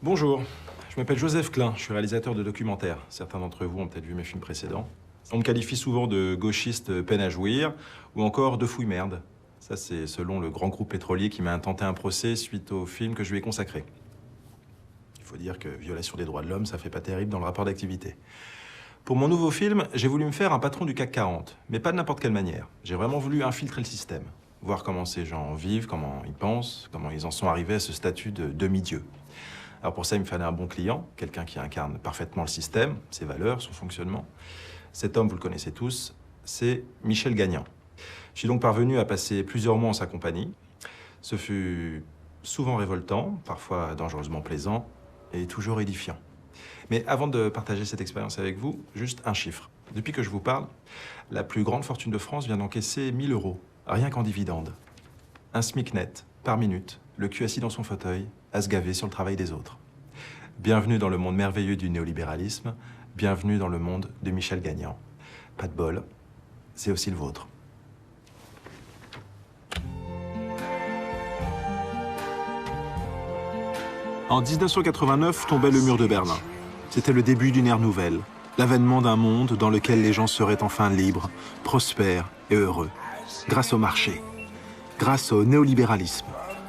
Bonjour, je m'appelle Joseph Klein, je suis réalisateur de documentaires. Certains d'entre vous ont peut-être vu mes films précédents. On me qualifie souvent de gauchiste peine à jouir ou encore de fouille-merde. Ça, c'est selon le grand groupe pétrolier qui m'a intenté un procès suite au film que je lui ai consacré. Il faut dire que violation des droits de l'homme, ça fait pas terrible dans le rapport d'activité. Pour mon nouveau film, j'ai voulu me faire un patron du CAC 40, mais pas de n'importe quelle manière. J'ai vraiment voulu infiltrer le système, voir comment ces gens vivent, comment ils pensent, comment ils en sont arrivés à ce statut de demi-dieu. Alors pour ça, il me fallait un bon client, quelqu'un qui incarne parfaitement le système, ses valeurs, son fonctionnement. Cet homme, vous le connaissez tous, c'est Michel Gagnant. Je suis donc parvenu à passer plusieurs mois en sa compagnie. Ce fut souvent révoltant, parfois dangereusement plaisant et toujours édifiant. Mais avant de partager cette expérience avec vous, juste un chiffre. Depuis que je vous parle, la plus grande fortune de France vient d'encaisser 1 000 €, rien qu'en dividendes. Un SMIC net, par minute, le cul assis dans son fauteuil, à se gaver sur le travail des autres. Bienvenue dans le monde merveilleux du néolibéralisme, bienvenue dans le monde de Michel Gagnant. Pas de bol, c'est aussi le vôtre. En 1989 tombait le mur de Berlin. C'était le début d'une ère nouvelle, l'avènement d'un monde dans lequel les gens seraient enfin libres, prospères et heureux, grâce au marché, grâce au néolibéralisme,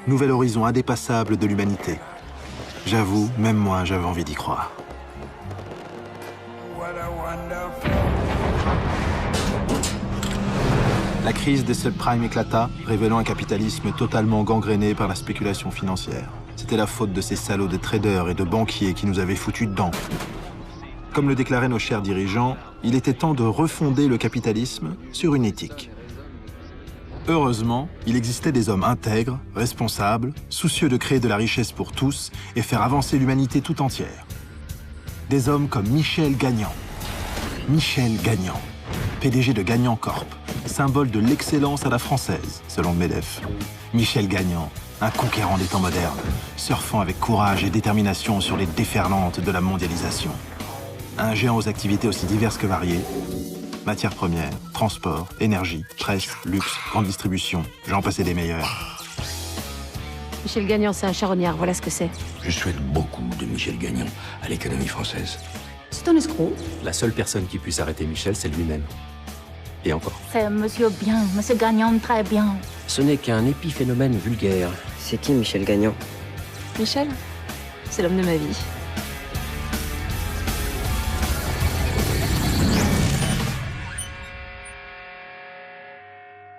nouvel horizon indépassable de l'humanité. J'avoue, même moi, j'avais envie d'y croire. La crise des subprimes éclata, révélant un capitalisme totalement gangréné par la spéculation financière. C'était la faute de ces salauds de traders et de banquiers qui nous avaient foutus dedans. Comme le déclaraient nos chers dirigeants, il était temps de refonder le capitalisme sur une éthique. Heureusement, il existait des hommes intègres, responsables, soucieux de créer de la richesse pour tous et faire avancer l'humanité tout entière. Des hommes comme Michel Gagnant. Michel Gagnant, PDG de Gagnant Corp, symbole de l'excellence à la française, selon le MEDEF. Michel Gagnant, un conquérant des temps modernes, surfant avec courage et détermination sur les déferlantes de la mondialisation. Un géant aux activités aussi diverses que variées, matières premières, transport, énergie, presse, luxe, grande distribution, j'en passais des meilleurs. Michel Gagnant, c'est un charognard, voilà ce que c'est. Je souhaite beaucoup de Michel Gagnant à l'économie française. C'est un escroc. La seule personne qui puisse arrêter Michel, c'est lui-même. Et encore. C'est monsieur bien, monsieur Gagnant, très bien. Ce n'est qu'un épiphénomène vulgaire. C'est qui Michel Gagnant? Michel, c'est l'homme de ma vie.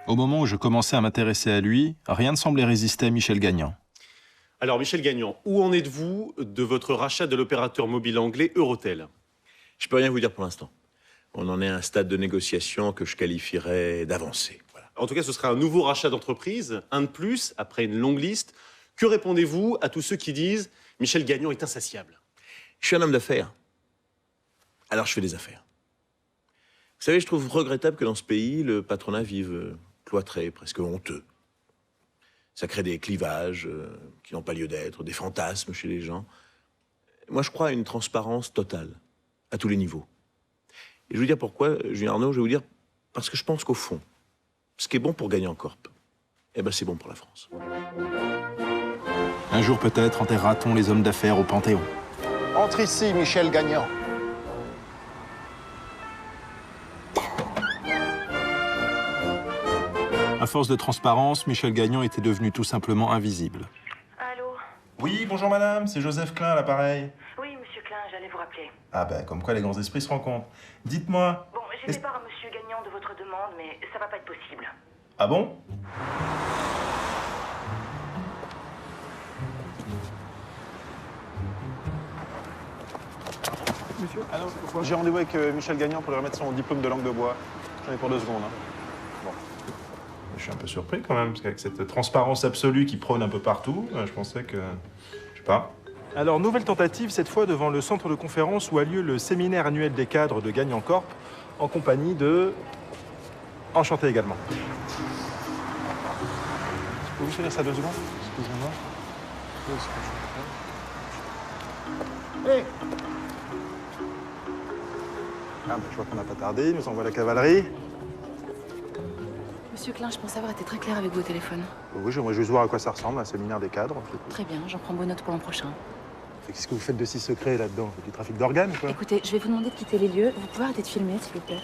Au moment où je commençais à m'intéresser à lui, rien ne semblait résister à Michel Gagnant. Alors, Michel Gagnant, où en êtes-vous de votre rachat de l'opérateur mobile anglais Eurotel? Je peux rien vous dire pour l'instant. On en est à un stade de négociation que je qualifierais d'avancé. Voilà. En tout cas, ce sera un nouveau rachat d'entreprise, un de plus, après une longue liste. Que répondez-vous à tous ceux qui disent « Michel Gagnant est insatiable » ? Je suis un homme d'affaires. Alors je fais des affaires. Vous savez, je trouve regrettable que dans ce pays, le patronat vive cloîtré, presque honteux. Ça crée des clivages qui n'ont pas lieu d'être, des fantasmes chez les gens. Moi, je crois à une transparence totale, à tous les niveaux. Et je vais vous dire pourquoi, Julien Arnaud, je vais vous dire, parce que je pense qu'au fond, ce qui est bon pour Gagnant Corp, eh ben c'est bon pour la France. Un jour peut-être enterrera-t-on les hommes d'affaires au Panthéon. Entre ici, Michel Gagnant. À force de transparence, Michel Gagnant était devenu tout simplement invisible. Allô? Oui, bonjour madame, c'est Joseph Klein à l'appareil. Oui, monsieur Klein, j'allais vous rappeler. Ah ben, comme quoi les grands esprits se rencontrent. Dites-moi... Bon, j'ai fait part à monsieur Gagnant de votre demande, mais ça va pas être possible. Ah bon? Monsieur, j'ai rendez-vous avec Michel Gagnant pour lui remettre son diplôme de langue de bois. J'en ai pour 2 secondes. Bon. Je suis un peu surpris quand même, parce qu'avec cette transparence absolue qui prône un peu partout, je pensais que... je sais pas. Alors, nouvelle tentative, cette fois devant le centre de conférence où a lieu le séminaire annuel des cadres de Gagnant Corp, en compagnie de... Enchanté également. Pouvez-vous finir ça 2 secondes? Excusez-moi. Hey! Ah, ben, je vois qu'on n'a pas tardé, il nous envoie la cavalerie. Monsieur Klein, je pense avoir été très clair avec vous au téléphone. Oui, j'aimerais juste voir à quoi ça ressemble, un séminaire des cadres. Très bien, j'en prends bonne note pour l'an prochain. Qu'est-ce que vous faites de si secret là-dedans? Du trafic d'organes, quoi? Écoutez, je vais vous demander de quitter les lieux. Vous pouvez arrêter de filmer, s'il vous plaît.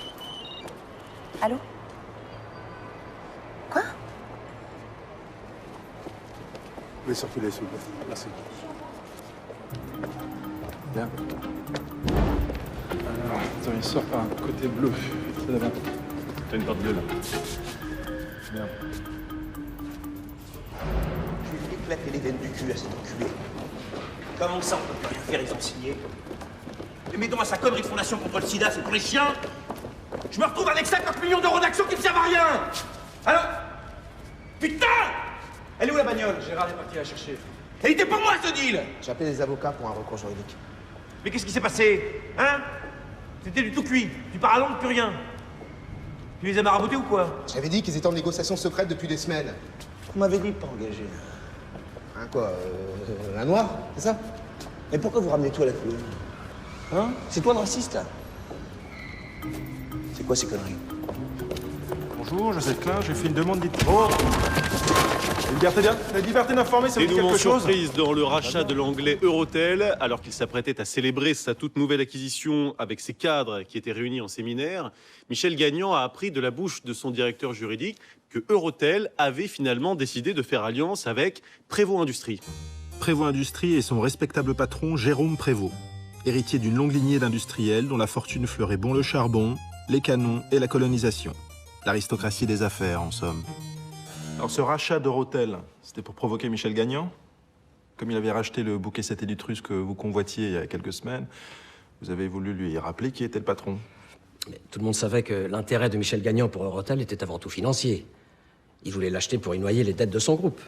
Allô? Quoi? Oui, circulez, s'il vous plaît. Merci. Bien. Alors, attends, il sort par un côté bleu. C'est là-bas. T'as une porte bleue, là. Merde. Je vais éclater les veines du cul à cet enculé. Comment ça, on peut plus rien faire, ils ont signé? Et mets donc à sa connerie de fondation contre le sida, c'est pour les chiens? Je me retrouve avec 50 millions d'euros d'actions qui ne servent à rien! Alors? Putain! Elle est où la bagnole? Gérard est parti la chercher. Elle était pour moi, ce deal! J'ai appelé les avocats pour un recours juridique. Mais qu'est-ce qui s'est passé? Hein? C'était du tout cuit, du par à Londres, plus rien. Tu les as maraboutés ou quoi? J'avais dit qu'ils étaient en négociation secrète depuis des semaines. Vous m'avez dit de pas engager. Hein, quoi un noir, c'est ça? Mais pourquoi vous ramenez tout à la couleur? Hein? C'est toi le raciste, là? C'est quoi ces conneries? Bonjour, Joseph Klein, j'ai fait une demande d'identité. Oh! La liberté d'informer, ça vous dit Dénouement quelque chose? surprise dans le rachat de l'anglais Eurotel, alors qu'il s'apprêtait à célébrer sa toute nouvelle acquisition avec ses cadres qui étaient réunis en séminaire, Michel Gagnon a appris de la bouche de son directeur juridique que Eurotel avait finalement décidé de faire alliance avec Prévost Industrie. Prévost Industrie et son respectable patron Jérôme Prévost, héritier d'une longue lignée d'industriels dont la fortune fleurait bon le charbon, les canons et la colonisation. L'aristocratie des affaires, en somme. Alors ce rachat d'Eurotel, c'était pour provoquer Michel Gagnon? Comme il avait racheté le bouquet satellite russe que vous convoitiez il y a quelques semaines, vous avez voulu lui rappeler qui était le patron. Mais tout le monde savait que l'intérêt de Michel Gagnon pour Eurotel était avant tout financier. Il voulait l'acheter pour y noyer les dettes de son groupe.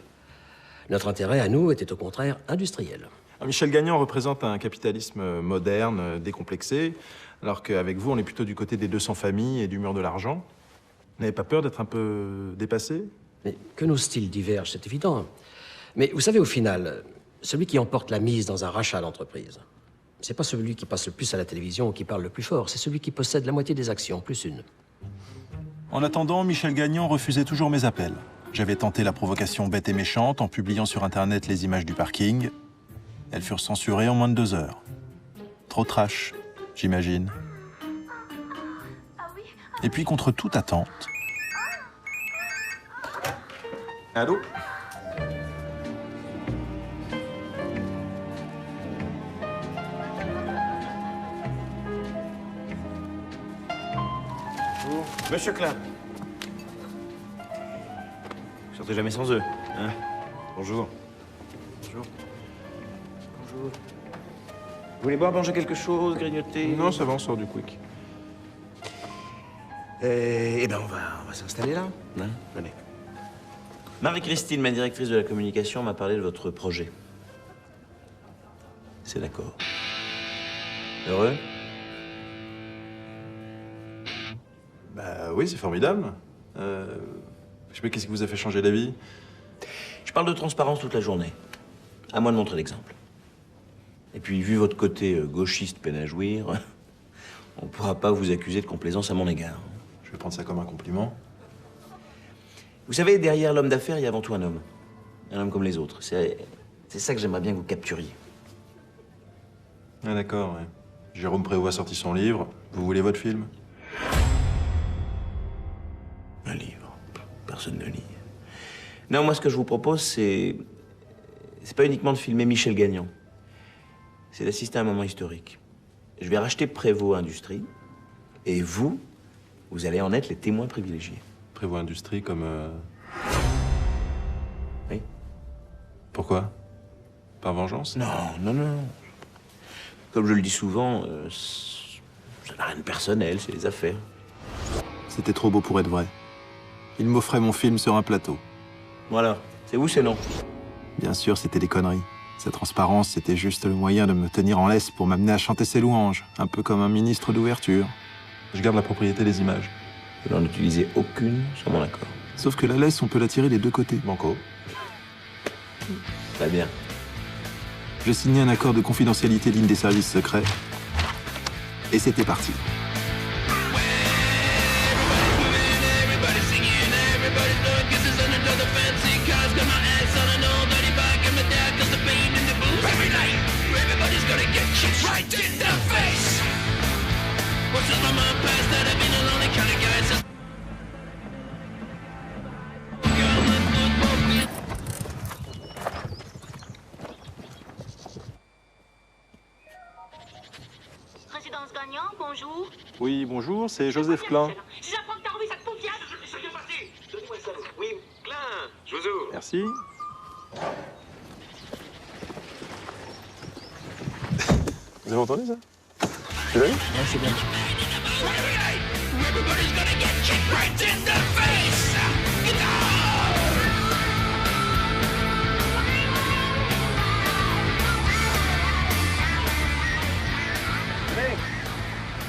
Notre intérêt à nous était au contraire industriel. Alors, Michel Gagnon représente un capitalisme moderne, décomplexé, alors qu'avec vous, on est plutôt du côté des 200 familles et du mur de l'argent. Vous n'avez pas peur d'être un peu dépassé? Mais que nos styles divergent, c'est évident. Mais vous savez, au final, celui qui emporte la mise dans un rachat d'entreprise, c'est pas celui qui passe le plus à la télévision ou qui parle le plus fort, c'est celui qui possède la moitié des actions, plus une. En attendant, Michel Gagnon refusait toujours mes appels. J'avais tenté la provocation bête et méchante en publiant sur Internet les images du parking. Elles furent censurées en moins de 2 heures. Trop trash, j'imagine. Et puis, contre toute attente... Allô? Bonjour. Monsieur Klein. Sortez jamais sans eux, hein? Bonjour. Bonjour. Bonjour. Vous voulez boire, manger quelque chose, grignoter? Non, ça va, on sort du quick. Eh ben, on va s'installer là, hein? Venez. Marie-Christine, ma directrice de la communication, m'a parlé de votre projet. C'est d'accord. Heureux? Bah oui, c'est formidable. Je sais pas, qu'est-ce qui vous a fait changer d'avis? Je parle de transparence toute la journée. À moi de montrer l'exemple. Et puis, vu votre côté gauchiste peine à jouir, on ne pourra pas vous accuser de complaisance à mon égard. Je vais prendre ça comme un compliment. Vous savez, derrière l'homme d'affaires, il y a avant tout un homme. Un homme comme les autres. C'est ça que j'aimerais bien que vous capturiez. Ah d'accord, ouais. Jérôme Prévost a sorti son livre. Vous voulez votre film? Un livre. Personne ne lit. Non, moi, ce que je vous propose, c'est pas uniquement de filmer Michel Gagnon. C'est d'assister à un moment historique. Je vais racheter Prévost Industrie. Et vous allez en être les témoins privilégiés. Prévost Industrie comme... Oui. Pourquoi? Par vengeance? Non, non, non. Comme je le dis souvent, ça n'a rien de personnel, c'est les affaires. C'était trop beau pour être vrai. Il m'offrait mon film sur un plateau. Voilà. C'est vous, c'est non. Bien sûr, c'était des conneries. Sa transparence, c'était juste le moyen de me tenir en laisse pour m'amener à chanter ses louanges, un peu comme un ministre d'ouverture. Je garde la propriété des images. Vous n'en utilisez aucune sans mon accord. Sauf que la laisse, on peut la tirer des 2 côtés. Banco. Très bien. J'ai signé un accord de confidentialité digne des services secrets. Et c'était parti. Every night, Résidence Gagnant, bonjour. Oui, bonjour, c'est Joseph Klein. Si j'apprends que t'as revu cette paupière, je viens passer. Donnez-moi ça. Oui, Klein, je vous ouvre. Merci. Vous avez entendu ça? Tu l'as vu? Ouais, c'est bien.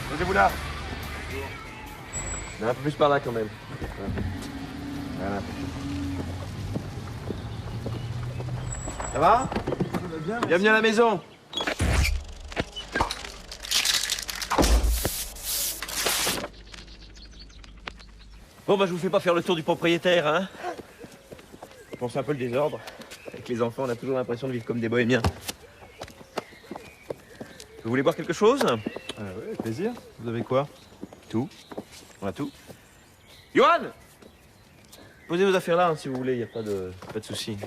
Posez-vous là. Un peu plus par là quand même. Voilà. Ça va? Bien, bienvenue à la maison. Bon, bah, je vous fais pas faire le tour du propriétaire, hein. Je pense un peu le désordre. Avec les enfants, on a toujours l'impression de vivre comme des bohémiens. Vous voulez boire quelque chose? Oui, avec plaisir. Vous avez quoi? Tout. On a tout. Johan! Posez vos affaires là, hein, si vous voulez, y a pas de souci.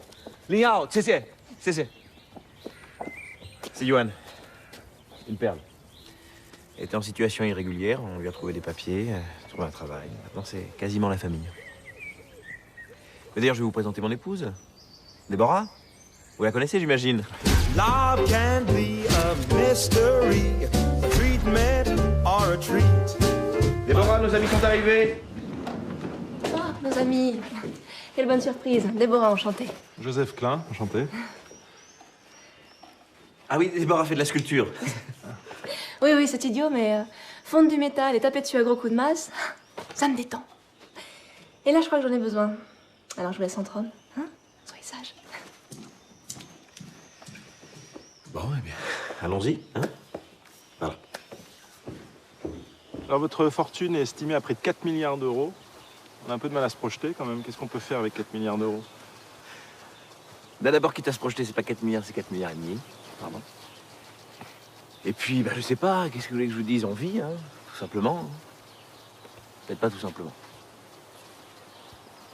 Liao, c'est. C'est Johan. Une perle. Elle était en situation irrégulière, on lui a trouvé des papiers, trouvé un travail. Maintenant, c'est quasiment la famille. Mais d'ailleurs, je vais vous présenter mon épouse. Déborah. Vous la connaissez, j'imagine. Love can be a mystery, a treatment or a treat. Déborah, nos amis sont arrivés. Oh, nos amis. Quelle bonne surprise. Déborah, enchantée. Joseph Klein, enchanté. Ah oui, Déborah fait de la sculpture. Oui, c'est idiot, mais fondre du métal et taper dessus à gros coups de masse, ça me détend. Et là, je crois que j'en ai besoin. Alors, je vous laisse entre hommes. Hein? Soyez sages. Bon, eh bien, allons-y, hein. Voilà. Alors, votre fortune est estimée à près de 4 milliards d'euros. On a un peu de mal à se projeter quand même. Qu'est-ce qu'on peut faire avec 4 milliards d'euros? D'abord, quitte à se projeter, c'est pas 4 milliards, c'est 4 milliards et demi. Pardon. Et puis, je sais pas, qu'est-ce que vous voulez que je vous dise? On vit, hein, tout simplement. Peut-être pas tout simplement.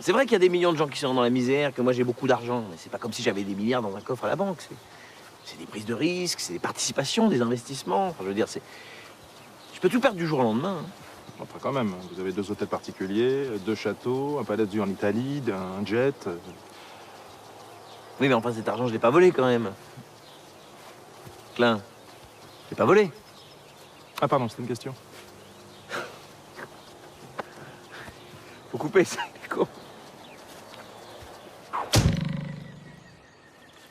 C'est vrai qu'il y a des millions de gens qui sont dans la misère, que moi j'ai beaucoup d'argent, mais c'est pas comme si j'avais des milliards dans un coffre à la banque. C'est des prises de risques, c'est des participations, des investissements. Enfin, je veux dire, je peux tout perdre du jour au lendemain. Hein. Enfin, quand même, vous avez 2 hôtels particuliers, 2 châteaux, un palazzo en Italie, un jet. Oui, mais enfin, cet argent, je l'ai pas volé quand même. Klein, je l'ai pas volé. Ah, pardon, c'était une question. Faut couper, c'est con.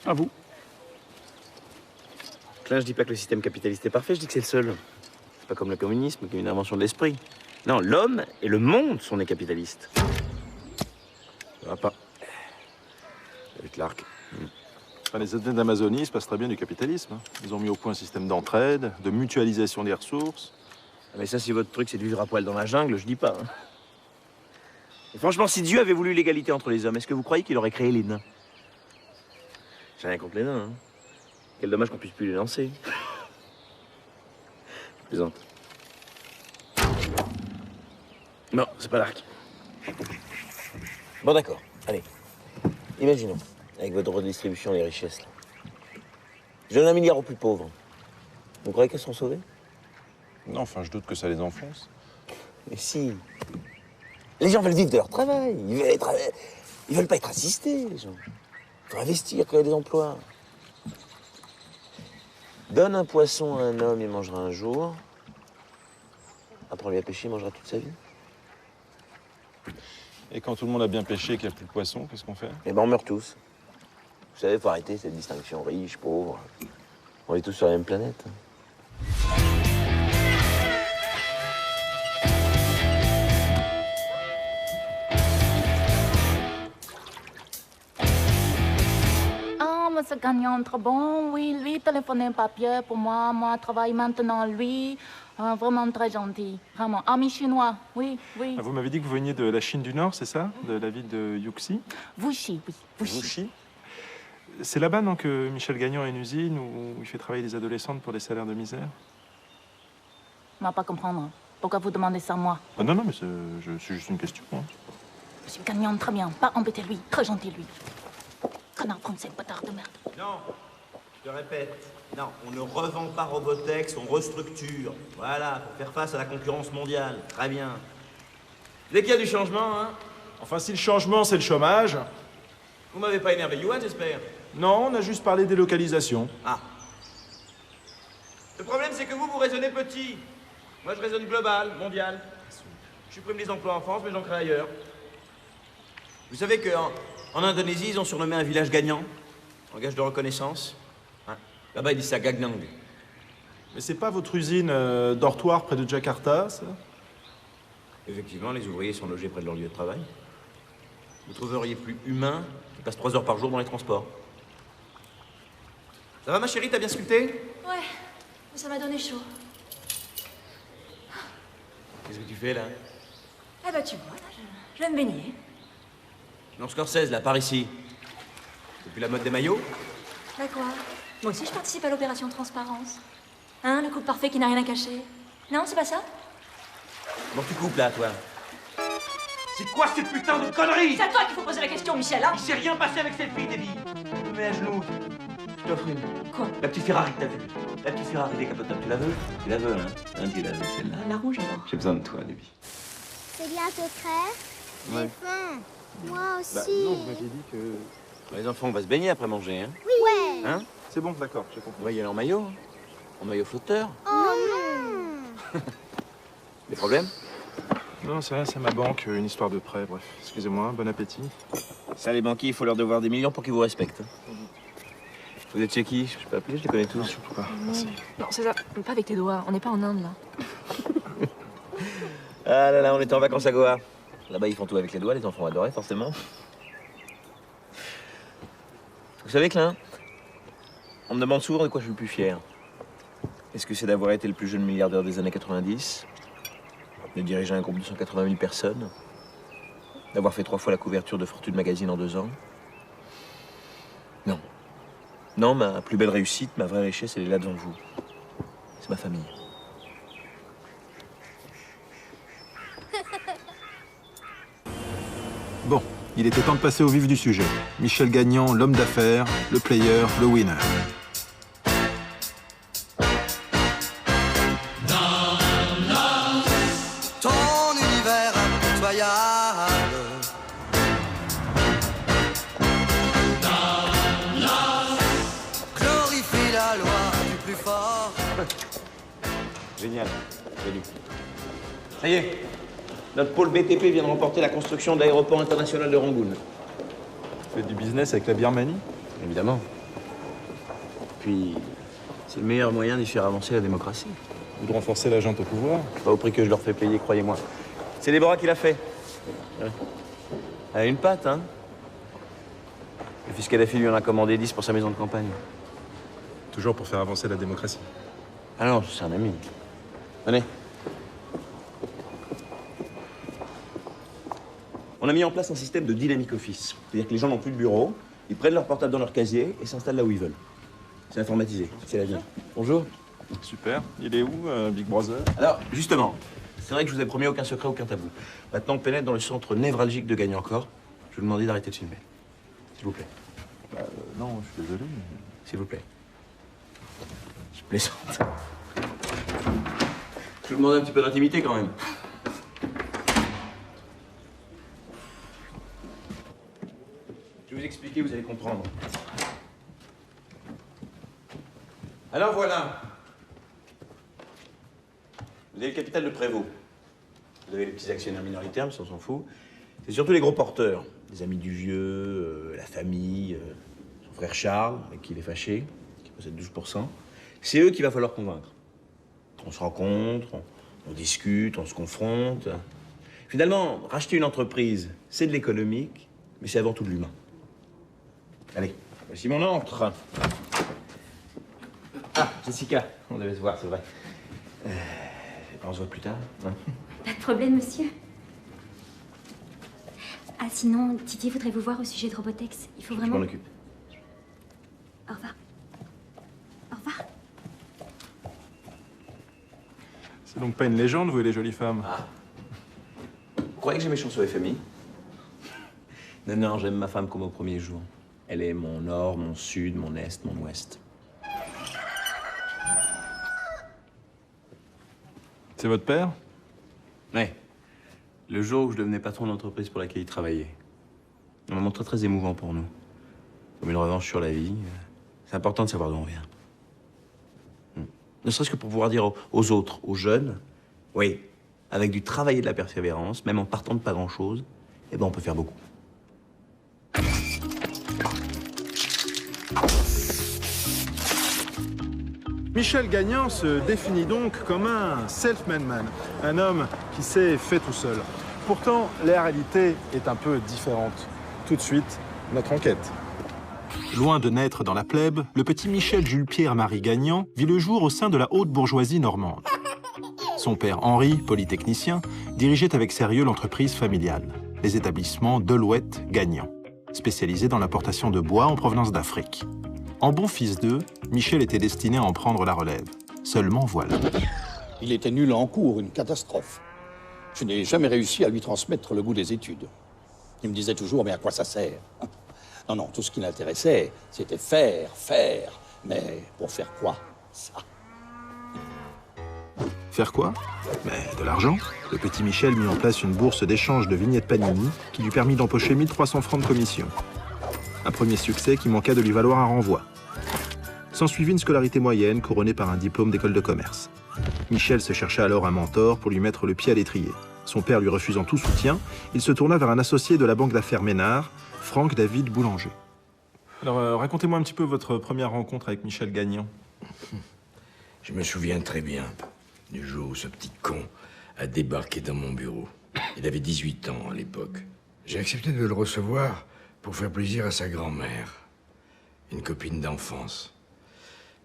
À vous. Klein, je dis pas que le système capitaliste est parfait, je dis que c'est le seul. C'est pas comme le communisme, qui est une invention de l'esprit. Non, l'homme et le monde sont des capitalistes. Ça va pas. Avec l'arc. Enfin, les Indiens d'Amazonie se passent très bien du capitalisme. Hein. Ils ont mis au point un système d'entraide, de mutualisation des ressources. Mais ça, si votre truc, c'est de vivre à poil dans la jungle, je dis pas. Hein. Et franchement, si Dieu avait voulu l'égalité entre les hommes, est-ce que vous croyez qu'il aurait créé les nains? J'ai rien contre les nains. Hein. Quel dommage qu'on puisse plus les lancer. Je plaisante. Non, c'est pas l'arc. Bon, d'accord. Allez. Imaginons, avec votre redistribution des richesses, là. Je donne 1 milliard aux plus pauvres. Vous croyez qu'elles seront sauvées? Non, enfin, je doute que ça les enfonce. Mais si. Les gens veulent vivre de leur travail. Ils veulent pas être assistés, les gens. Il faut investir, créer des emplois. Donne un poisson à un homme, il mangera un jour. Apprends-lui à pêcher, il mangera toute sa vie. Et quand tout le monde a bien pêché et qu'il n'y a plus de poissons, qu'est-ce qu'on fait? Eh ben, on meurt tous. Vous savez, il faut arrêter cette distinction riche, pauvre. On est tous sur la même planète. Ah, monsieur Gagnon, très bon. Oui, lui, téléphonez papier pour moi. Moi, travaille maintenant, lui. Vraiment très gentil. Vraiment. Ami chinois. Oui. Ah, vous m'avez dit que vous veniez de la Chine du Nord, c'est ça? De la ville de Yuxi? Wuxi, oui. Wuxi. C'est là-bas, non, que Michel Gagnon a une usine où il fait travailler des adolescentes pour des salaires de misère? On va pas comprendre. Pourquoi vous demandez ça à moi? Ah, non, mais c'est juste une question. Hein. Monsieur Gagnon, très bien. Pas embêter lui. Très gentil, lui. Connard français, bâtard de merde. Non, je te répète, non, on ne revend pas Robotex, on restructure. Voilà, pour faire face à la concurrence mondiale. Très bien. Dès qu'il y a du changement, hein. Enfin, si le changement, c'est le chômage... Vous m'avez pas énervé, Yuan, j'espère? Non, on a juste parlé délocalisation. Ah. Le problème, c'est que vous raisonnez petit. Moi, je raisonne global, mondial. Je supprime les emplois en France, mais j'en crée ailleurs. Vous savez qu'en Indonésie, ils ont surnommé un village gagnant, en gage de reconnaissance. Hein? Là-bas, ils disent ça Gagnang. Mais c'est pas votre usine dortoir près de Jakarta, ça? Effectivement, les ouvriers sont logés près de leur lieu de travail. Vous trouveriez plus humain qu'ils passent 3 heures par jour dans les transports. Ça va, ma chérie, t'as bien sculpté? Ouais, mais ça m'a donné chaud. Qu'est-ce que tu fais, là? Ah bah tu vois, là, je vais me baigner. Non, Scorsese, là, par ici. C'est plus la mode des maillots? Bah quoi? Moi aussi, je participe à l'opération Transparence. Hein, le couple parfait qui n'a rien à cacher. Non, c'est pas ça? Bon, tu coupes, là, toi. C'est quoi ces putains de conneries? C'est à toi qu'il faut poser la question, Michel, hein? Il s'est rien passé avec cette fille, Debbie. Je me mets à genoux. Je t'offre une. Quoi? La petite Ferrari que t'as vue. La petite Ferrari décapotable. Tu la veux? Tu la veux, hein? Tu la veux, celle-là. La rouge, alors. J'ai besoin de toi, Debbie. C'est bien secret? Ouais. J'ai faim. Moi aussi. Bah, non, vous m'aviez dit que... Les enfants, on va se baigner après manger, hein? Oui. Ouais. Hein? C'est bon, d'accord, j'ai compris. On va y aller en maillot, hein? En maillot flotteur. Oh non. Des problèmes? Non, c'est rien, c'est ma banque, une histoire de prêt, bref. Excusez-moi, bon appétit. Ça, les banquiers, il faut leur devoir des millions pour qu'ils vous respectent. Vous êtes chez qui? Je peux appeler, je les connais tous. Non, surtout pas, merci. Non, c'est ça. Pas avec tes doigts. On n'est pas en Inde, là. Ah là là, on était en vacances à Goa. Là-bas, ils font tout avec les doigts, les enfants adoraient, forcément. Vous savez, Klein, on me demande souvent de quoi je suis le plus fier. Est-ce que c'est d'avoir été le plus jeune milliardaire des années 90? De diriger un groupe de 180 000 personnes? D'avoir fait 3 fois la couverture de Fortune Magazine en 2 ans? Non. Non, ma plus belle réussite, ma vraie richesse, elle est là devant vous. C'est ma famille. Bon, il était temps de passer au vif du sujet. Michel Gagnon, l'homme d'affaires, le player, le winner. Ton univers impitoyable. Glorifie la loi du plus fort. Génial. Salut. Ça y est, notre pôle BTP vient de remporter la construction de l'aéroport international de Rangoon. Vous faites du business avec la Birmanie? Évidemment. Puis, c'est le meilleur moyen d'y faire avancer la démocratie. Ou de renforcer la junte au pouvoir? Pas au prix que je leur fais payer, croyez-moi. C'est Déborah qui l'a fait. Ouais. Elle a une patte, hein. Le fils Kadhafi lui en a commandé 10 pour sa maison de campagne. Toujours pour faire avancer la démocratie. Ah non, c'est un ami. Venez. On a mis en place un système de dynamic office. C'est-à-dire que les gens n'ont plus de bureau, ils prennent leur portable dans leur casier et s'installent là où ils veulent. C'est informatisé, c'est l'avenir. Bonjour. Super. Il est où, Big Brother? Alors, justement, c'est vrai que je vous ai promis aucun secret, aucun tabou. Maintenant, on pénètre dans le centre névralgique de Gagnon-Encore. Je vais vous demander d'arrêter de filmer. S'il vous plaît. Non, je suis désolé. S'il vous plaît. Je plaisante. Je vous demande un petit peu d'intimité quand même. Je vais vous expliquer, vous allez comprendre. Alors voilà. Vous avez le capital de Prévost. Vous avez les petits actionnaires minoritaires, mais ça on s'en fout. C'est surtout les gros porteurs. Les amis du vieux, la famille, son frère Charles, avec qui il est fâché, qui possède 12%. C'est eux qu'il va falloir convaincre. On se rencontre, on discute, on se confronte. Finalement, racheter une entreprise, c'est de l'économique, mais c'est avant tout de l'humain. Allez, voici mon encre. Ah, Jessica, on devait se voir, c'est vrai. On se voit plus tard, hein? Pas de problème, monsieur. Ah, sinon, Didier voudrait vous voir au sujet de Robotex. Il faut Je vraiment... m'en occupe. Au revoir. Au revoir. C'est donc pas une légende, vous et les jolies femmes. Vous croyez que j'ai mes chances au FMI? Non, non, j'aime ma femme comme au premier jour. Elle est mon nord, mon sud, mon est, mon ouest. C'est votre père? Ouais. Le jour où je devenais patron de l'entreprise pour laquelle il travaillait. Un moment très, très émouvant pour nous. Comme une revanche sur la vie. C'est important de savoir d'où on vient. Ne serait-ce que pour pouvoir dire aux autres, aux jeunes, oui, avec du travail et de la persévérance, même en partant de pas grand-chose, eh ben on peut faire beaucoup. Michel Gagnan se définit donc comme un self-made man, un homme qui s'est fait tout seul. Pourtant, la réalité est un peu différente. Tout de suite, notre enquête. Loin de naître dans la plèbe, le petit Michel Jules-Pierre-Marie Gagnan vit le jour au sein de la haute bourgeoisie normande. Son père Henri, polytechnicien, dirigeait avec sérieux l'entreprise familiale, les établissements Delouette-Gagnan, spécialisés dans l'importation de bois en provenance d'Afrique. En bon fils d'eux, Michel était destiné à en prendre la relève. Seulement voilà. Il était nul en cours, une catastrophe. Je n'ai jamais réussi à lui transmettre le goût des études. Il me disait toujours, mais à quoi ça sert? Non, non, tout ce qui l'intéressait, c'était faire. Mais pour faire quoi, ça? Faire quoi? Mais de l'argent. Le petit Michel mit en place une bourse d'échange de vignettes Panini qui lui permit d'empocher 1300 francs de commission. Un premier succès qui manqua de lui valoir un renvoi. S'ensuivit une scolarité moyenne couronnée par un diplôme d'école de commerce. Michel se chercha alors un mentor pour lui mettre le pied à l'étrier. Son père lui refusant tout soutien, il se tourna vers un associé de la banque d'affaires Ménard, Franck David Boulanger. Alors, racontez-moi un petit peu votre première rencontre avec Michel Gagnan. Je me souviens très bien du jour où ce petit con a débarqué dans mon bureau. Il avait 18 ans à l'époque. J'ai accepté de le recevoir pour faire plaisir à sa grand-mère, une copine d'enfance.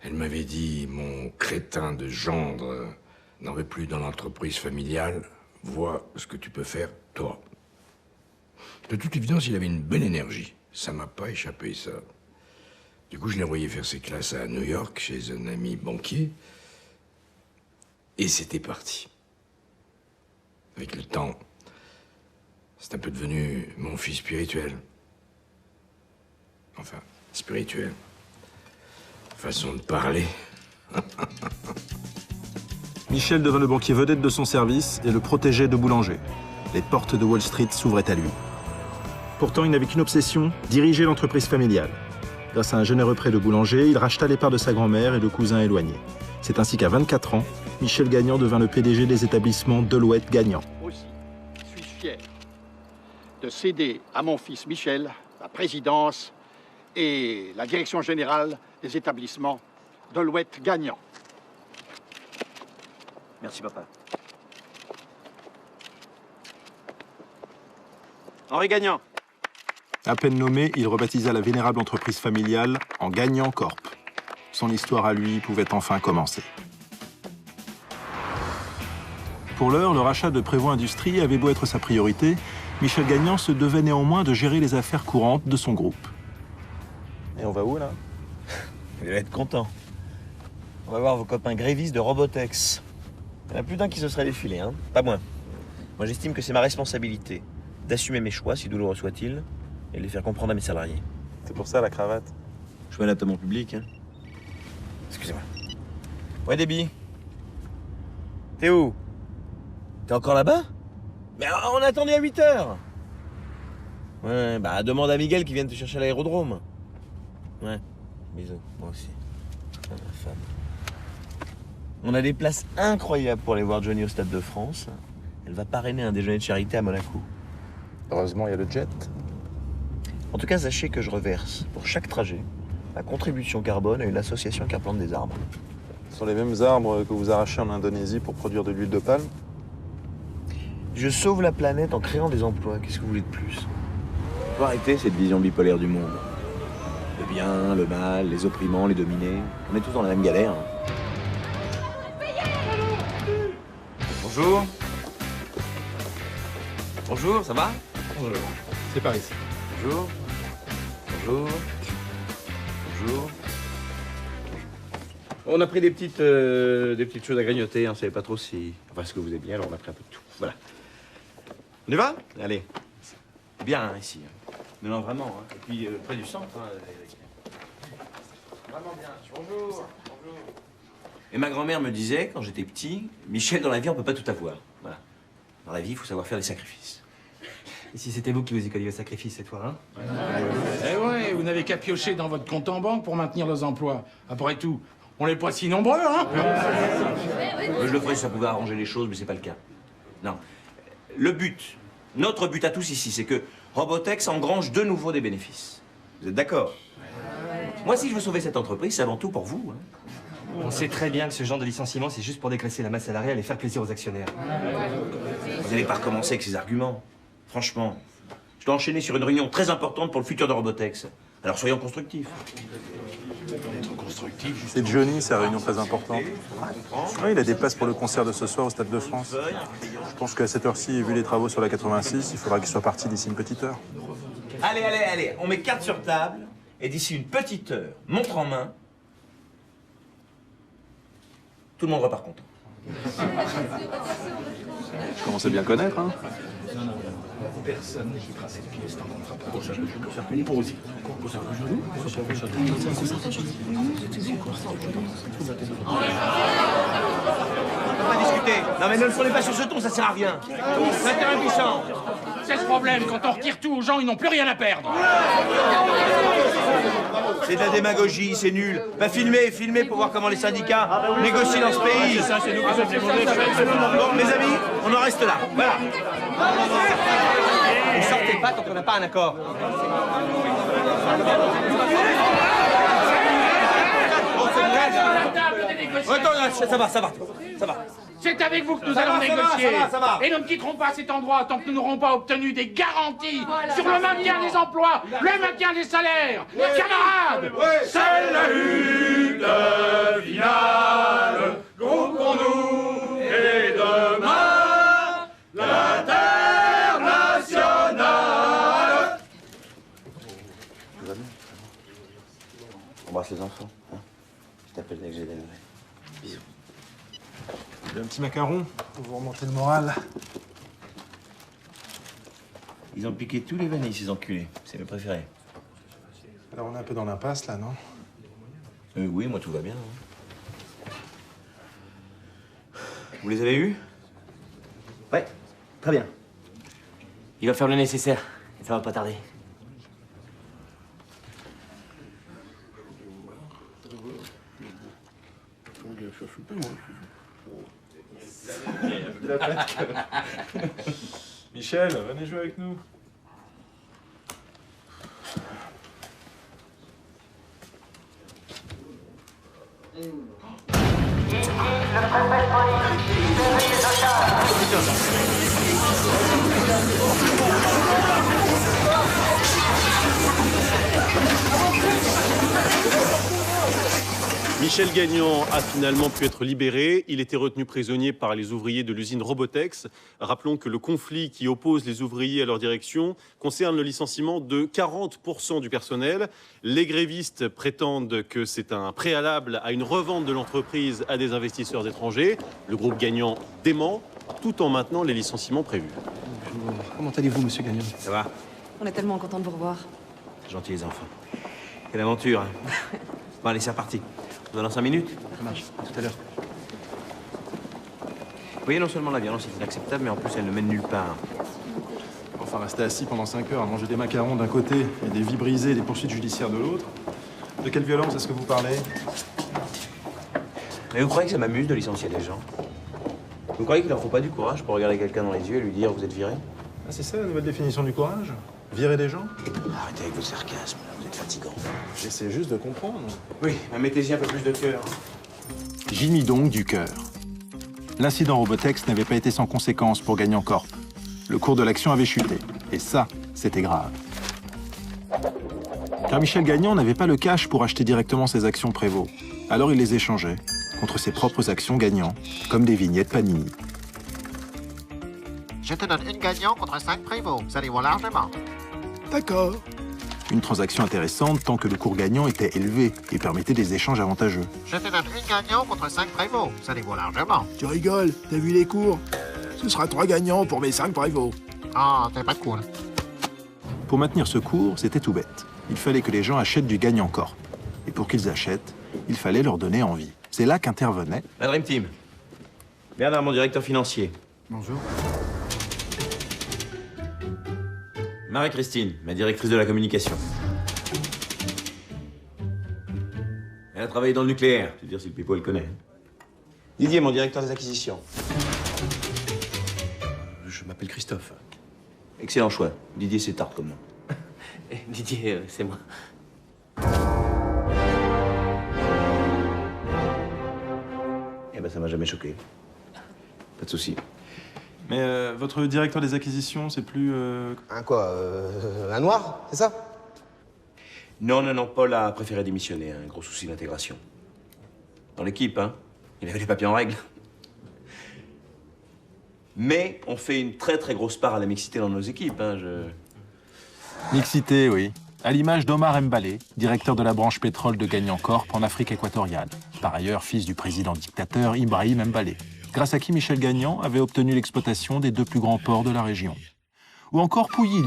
Elle m'avait dit, mon crétin de gendre n'en veut plus dans l'entreprise familiale, vois ce que tu peux faire, toi. De toute évidence, il avait une belle énergie. Ça m'a pas échappé, ça. Du coup, je l'ai envoyé faire ses classes à New York, chez un ami banquier. Et c'était parti. Avec le temps, c'est un peu devenu mon fils spirituel. Enfin, spirituel. Façon de parler. Michel devint le banquier vedette de son service et le protégé de Boulanger. Les portes de Wall Street s'ouvraient à lui. Pourtant, il n'avait qu'une obsession, diriger l'entreprise familiale. Grâce à un généreux prêt de Boulanger, il racheta les parts de sa grand-mère et de cousins éloignés. C'est ainsi qu'à 24 ans, Michel Gagnan devint le PDG des établissements Delouette-Gagnan. Aussi, suis-je fier de céder à mon fils Michel la présidence et la direction générale des établissements Delouette-Gagnan. Merci, papa. Henri Gagnan. À peine nommé, il rebaptisa la vénérable entreprise familiale en Gagnan Corp. Son histoire à lui pouvait enfin commencer. Pour l'heure, le rachat de Prévost Industrie avait beau être sa priorité, Michel Gagnan se devait néanmoins de gérer les affaires courantes de son groupe. Et on va où, là? Vous allez être content. On va voir vos copains grévistes de Robotex. Il y en a plus d'un qui se serait défilé, hein? Pas moins. Moi, j'estime que c'est ma responsabilité d'assumer mes choix, si douloureux soient-ils, et de les faire comprendre à mes salariés. C'est pour ça, la cravate. Je m'adapte à mon public, hein. Excusez-moi. Ouais, Déby. T'es où? T'es encore là-bas? Mais on a attendu à 8 heures. Ouais, bah demande à Miguel qui vienne te chercher à l'aérodrome. Ouais, bisous, moi aussi. Ah, ma femme. On a des places incroyables pour aller voir Johnny au Stade de France. Elle va parrainer un déjeuner de charité à Monaco. Heureusement, il y a le jet. En tout cas, sachez que je reverse, pour chaque trajet, la contribution carbone à une association qui replante des arbres. Ce sont les mêmes arbres que vous arrachez en Indonésie pour produire de l'huile de palme? Je sauve la planète en créant des emplois. Qu'est-ce que vous voulez de plus? Faut arrêter cette vision bipolaire du monde. Le bien, le mal, les opprimants, les dominés. On est tous dans la même galère. Bonjour. Bonjour, ça va? Bonjour. C'est par ici. Bonjour. Bonjour. Bonjour. On a pris des petites choses à grignoter, on savait pas trop si... Enfin, ce que vous aimez bien, alors on a pris un peu de tout. Voilà. On y va? Allez. C'est bien, hein, ici. Non, non, vraiment. Hein. Et puis, près du centre, hein, Eric. Vraiment bien. Bonjour. Bonjour. Et ma grand-mère me disait, quand j'étais petit, Michel, dans la vie, on peut pas tout avoir. Voilà. Dans la vie, il faut savoir faire des sacrifices. Et si c'était vous qui vous y colliez au sacrifice, c'est toi, hein? Eh ouais, vous n'avez qu'à piocher dans votre compte en banque pour maintenir nos emplois. Après tout, on n'est pas si nombreux, hein? Je le ferais si ça pouvait arranger les choses, mais c'est pas le cas. Non. Le but, notre but à tous ici, c'est que Robotex engrange de nouveau des bénéfices. Vous êtes d'accord? Moi, si je veux sauver cette entreprise, c'est avant tout pour vous. Hein. On sait très bien que ce genre de licenciement, c'est juste pour déclasser la masse salariale et faire plaisir aux actionnaires. Vous n'allez pas recommencer avec ces arguments. Franchement, je dois enchaîner sur une réunion très importante pour le futur de Robotex. Alors soyons constructifs. Être constructif, c'est Johnny, sa réunion très importante. Oui, il a des places pour le concert de ce soir au Stade de France. Je pense qu'à cette heure-ci, vu les travaux sur la 86, il faudra qu'il soit parti d'ici une petite heure. Allez, on met carte sur table, et d'ici une petite heure, montre en main, tout le monde repart content. Je commence à bien le connaître, hein. Personne ne quittera cette pièce tant qu'on ne fera pas. Une pause. On va pas discuter. Non mais ne le prenez pas sur ce ton, ça sert à rien. C'est impuissant. C'est ce problème, quand on retire tout aux gens, ils n'ont plus rien à perdre. C'est de la démagogie, c'est nul. Bah filmez pour voir comment les syndicats négocient dans ce pays. Bon, mes amis, on en reste là. Voilà. Ne sortez pas tant qu'on n'a pas un accord. Attends, ça va. C'est avec vous que nous allons négocier. Ça va. Et nous ne quitterons pas cet endroit tant que nous n'aurons pas obtenu des garanties sur le maintien des emplois, le maintien des salaires. Camarades, c'est la lutte finale. Groupons-nous et demain, l'internationale. Embrasse les enfants. Hein. Je t'appelle dès que j'ai des nouvelles. Bisous. Un petit macaron pour vous remonter le moral. Ils ont piqué tous les vanilles, ces enculés. C'est mes préférés. Alors on est un peu dans l'impasse, là, non? Oui, moi tout va bien. Hein. Vous les avez eus? Ouais, très bien. Il va faire le nécessaire. Et ça va pas tarder. Michel, venez jouer avec nous. Michel Gagnon a finalement pu être libéré. Il était retenu prisonnier par les ouvriers de l'usine Robotex. Rappelons que le conflit qui oppose les ouvriers à leur direction concerne le licenciement de 40% du personnel. Les grévistes prétendent que c'est un préalable à une revente de l'entreprise à des investisseurs étrangers. Le groupe Gagnon dément, tout en maintenant les licenciements prévus. Bonjour. Comment allez-vous, monsieur Gagnon? Ça va? On est tellement contents de vous revoir. Gentil les enfants. Quelle aventure, hein. Bon, allez, c'est reparti. On va dans 5 minutes? Ça marche. À tout à l'heure. Vous voyez, non seulement la violence est inacceptable, mais en plus elle ne mène nulle part. Enfin, rester assis pendant 5 heures à manger des macarons d'un côté et des vies brisées et des poursuites judiciaires de l'autre. De quelle violence est-ce que vous parlez? Mais vous croyez que ça m'amuse de licencier des gens? Vous croyez qu'il leur faut pas du courage pour regarder quelqu'un dans les yeux et lui dire « vous êtes viré » Ah, c'est ça la nouvelle définition du courage? Virer des gens? Arrêtez avec vos sarcasmes, vous êtes fatigants. J'essaie juste de comprendre. Oui, mais mettez-y un peu plus de cœur. J'y mis donc du cœur. L'incident Robotex n'avait pas été sans conséquences pour Gagnon Corp. Le cours de l'action avait chuté. Et ça, c'était grave. Car Michel Gagnon n'avait pas le cash pour acheter directement ses actions Prévost. Alors il les échangeait contre ses propres actions Gagnon, comme des vignettes Panini. Je te donne une Gagnon contre 5 Prévost. Ça les vaut largement. D'accord. Une transaction intéressante tant que le cours gagnant était élevé et permettait des échanges avantageux. J'étais un gagnant contre 5 prévôts. Ça les vaut largement. Tu rigoles, t'as vu les cours? Ce sera 3 gagnants pour mes 5 prévôts. Ah, t'es pas cool. Pour maintenir ce cours, c'était tout bête. Il fallait que les gens achètent du gagnant corp. Et pour qu'ils achètent, il fallait leur donner envie. C'est là qu'intervenait La Dream Team. Bernard, mon directeur financier. Bonjour. Marie-Christine, ma directrice de la communication. Elle a travaillé dans le nucléaire. Je veux dire si le pipeau, elle connaît. Didier, mon directeur des acquisitions. Je m'appelle Christophe. Excellent choix. Didier, c'est tard comme nom. Didier, c'est moi. Eh ben, ça m'a jamais choqué. Pas de souci. Mais votre directeur des acquisitions, c'est plus... Un quoi Un noir, c'est ça? Non, Paul a préféré démissionner. Un gros souci d'intégration. Dans l'équipe, hein. Il avait les papiers en règle. Mais on fait une très très grosse part à la mixité dans nos équipes, hein. Mixité, oui. À l'image d'Omar Mbale, directeur de la branche pétrole de Gagnant Corp en Afrique équatoriale. Par ailleurs, fils du président dictateur Ibrahim Mbale. Grâce à qui Michel Gagnant avait obtenu l'exploitation des 2 plus grands ports de la région. Ou encore Pouilly,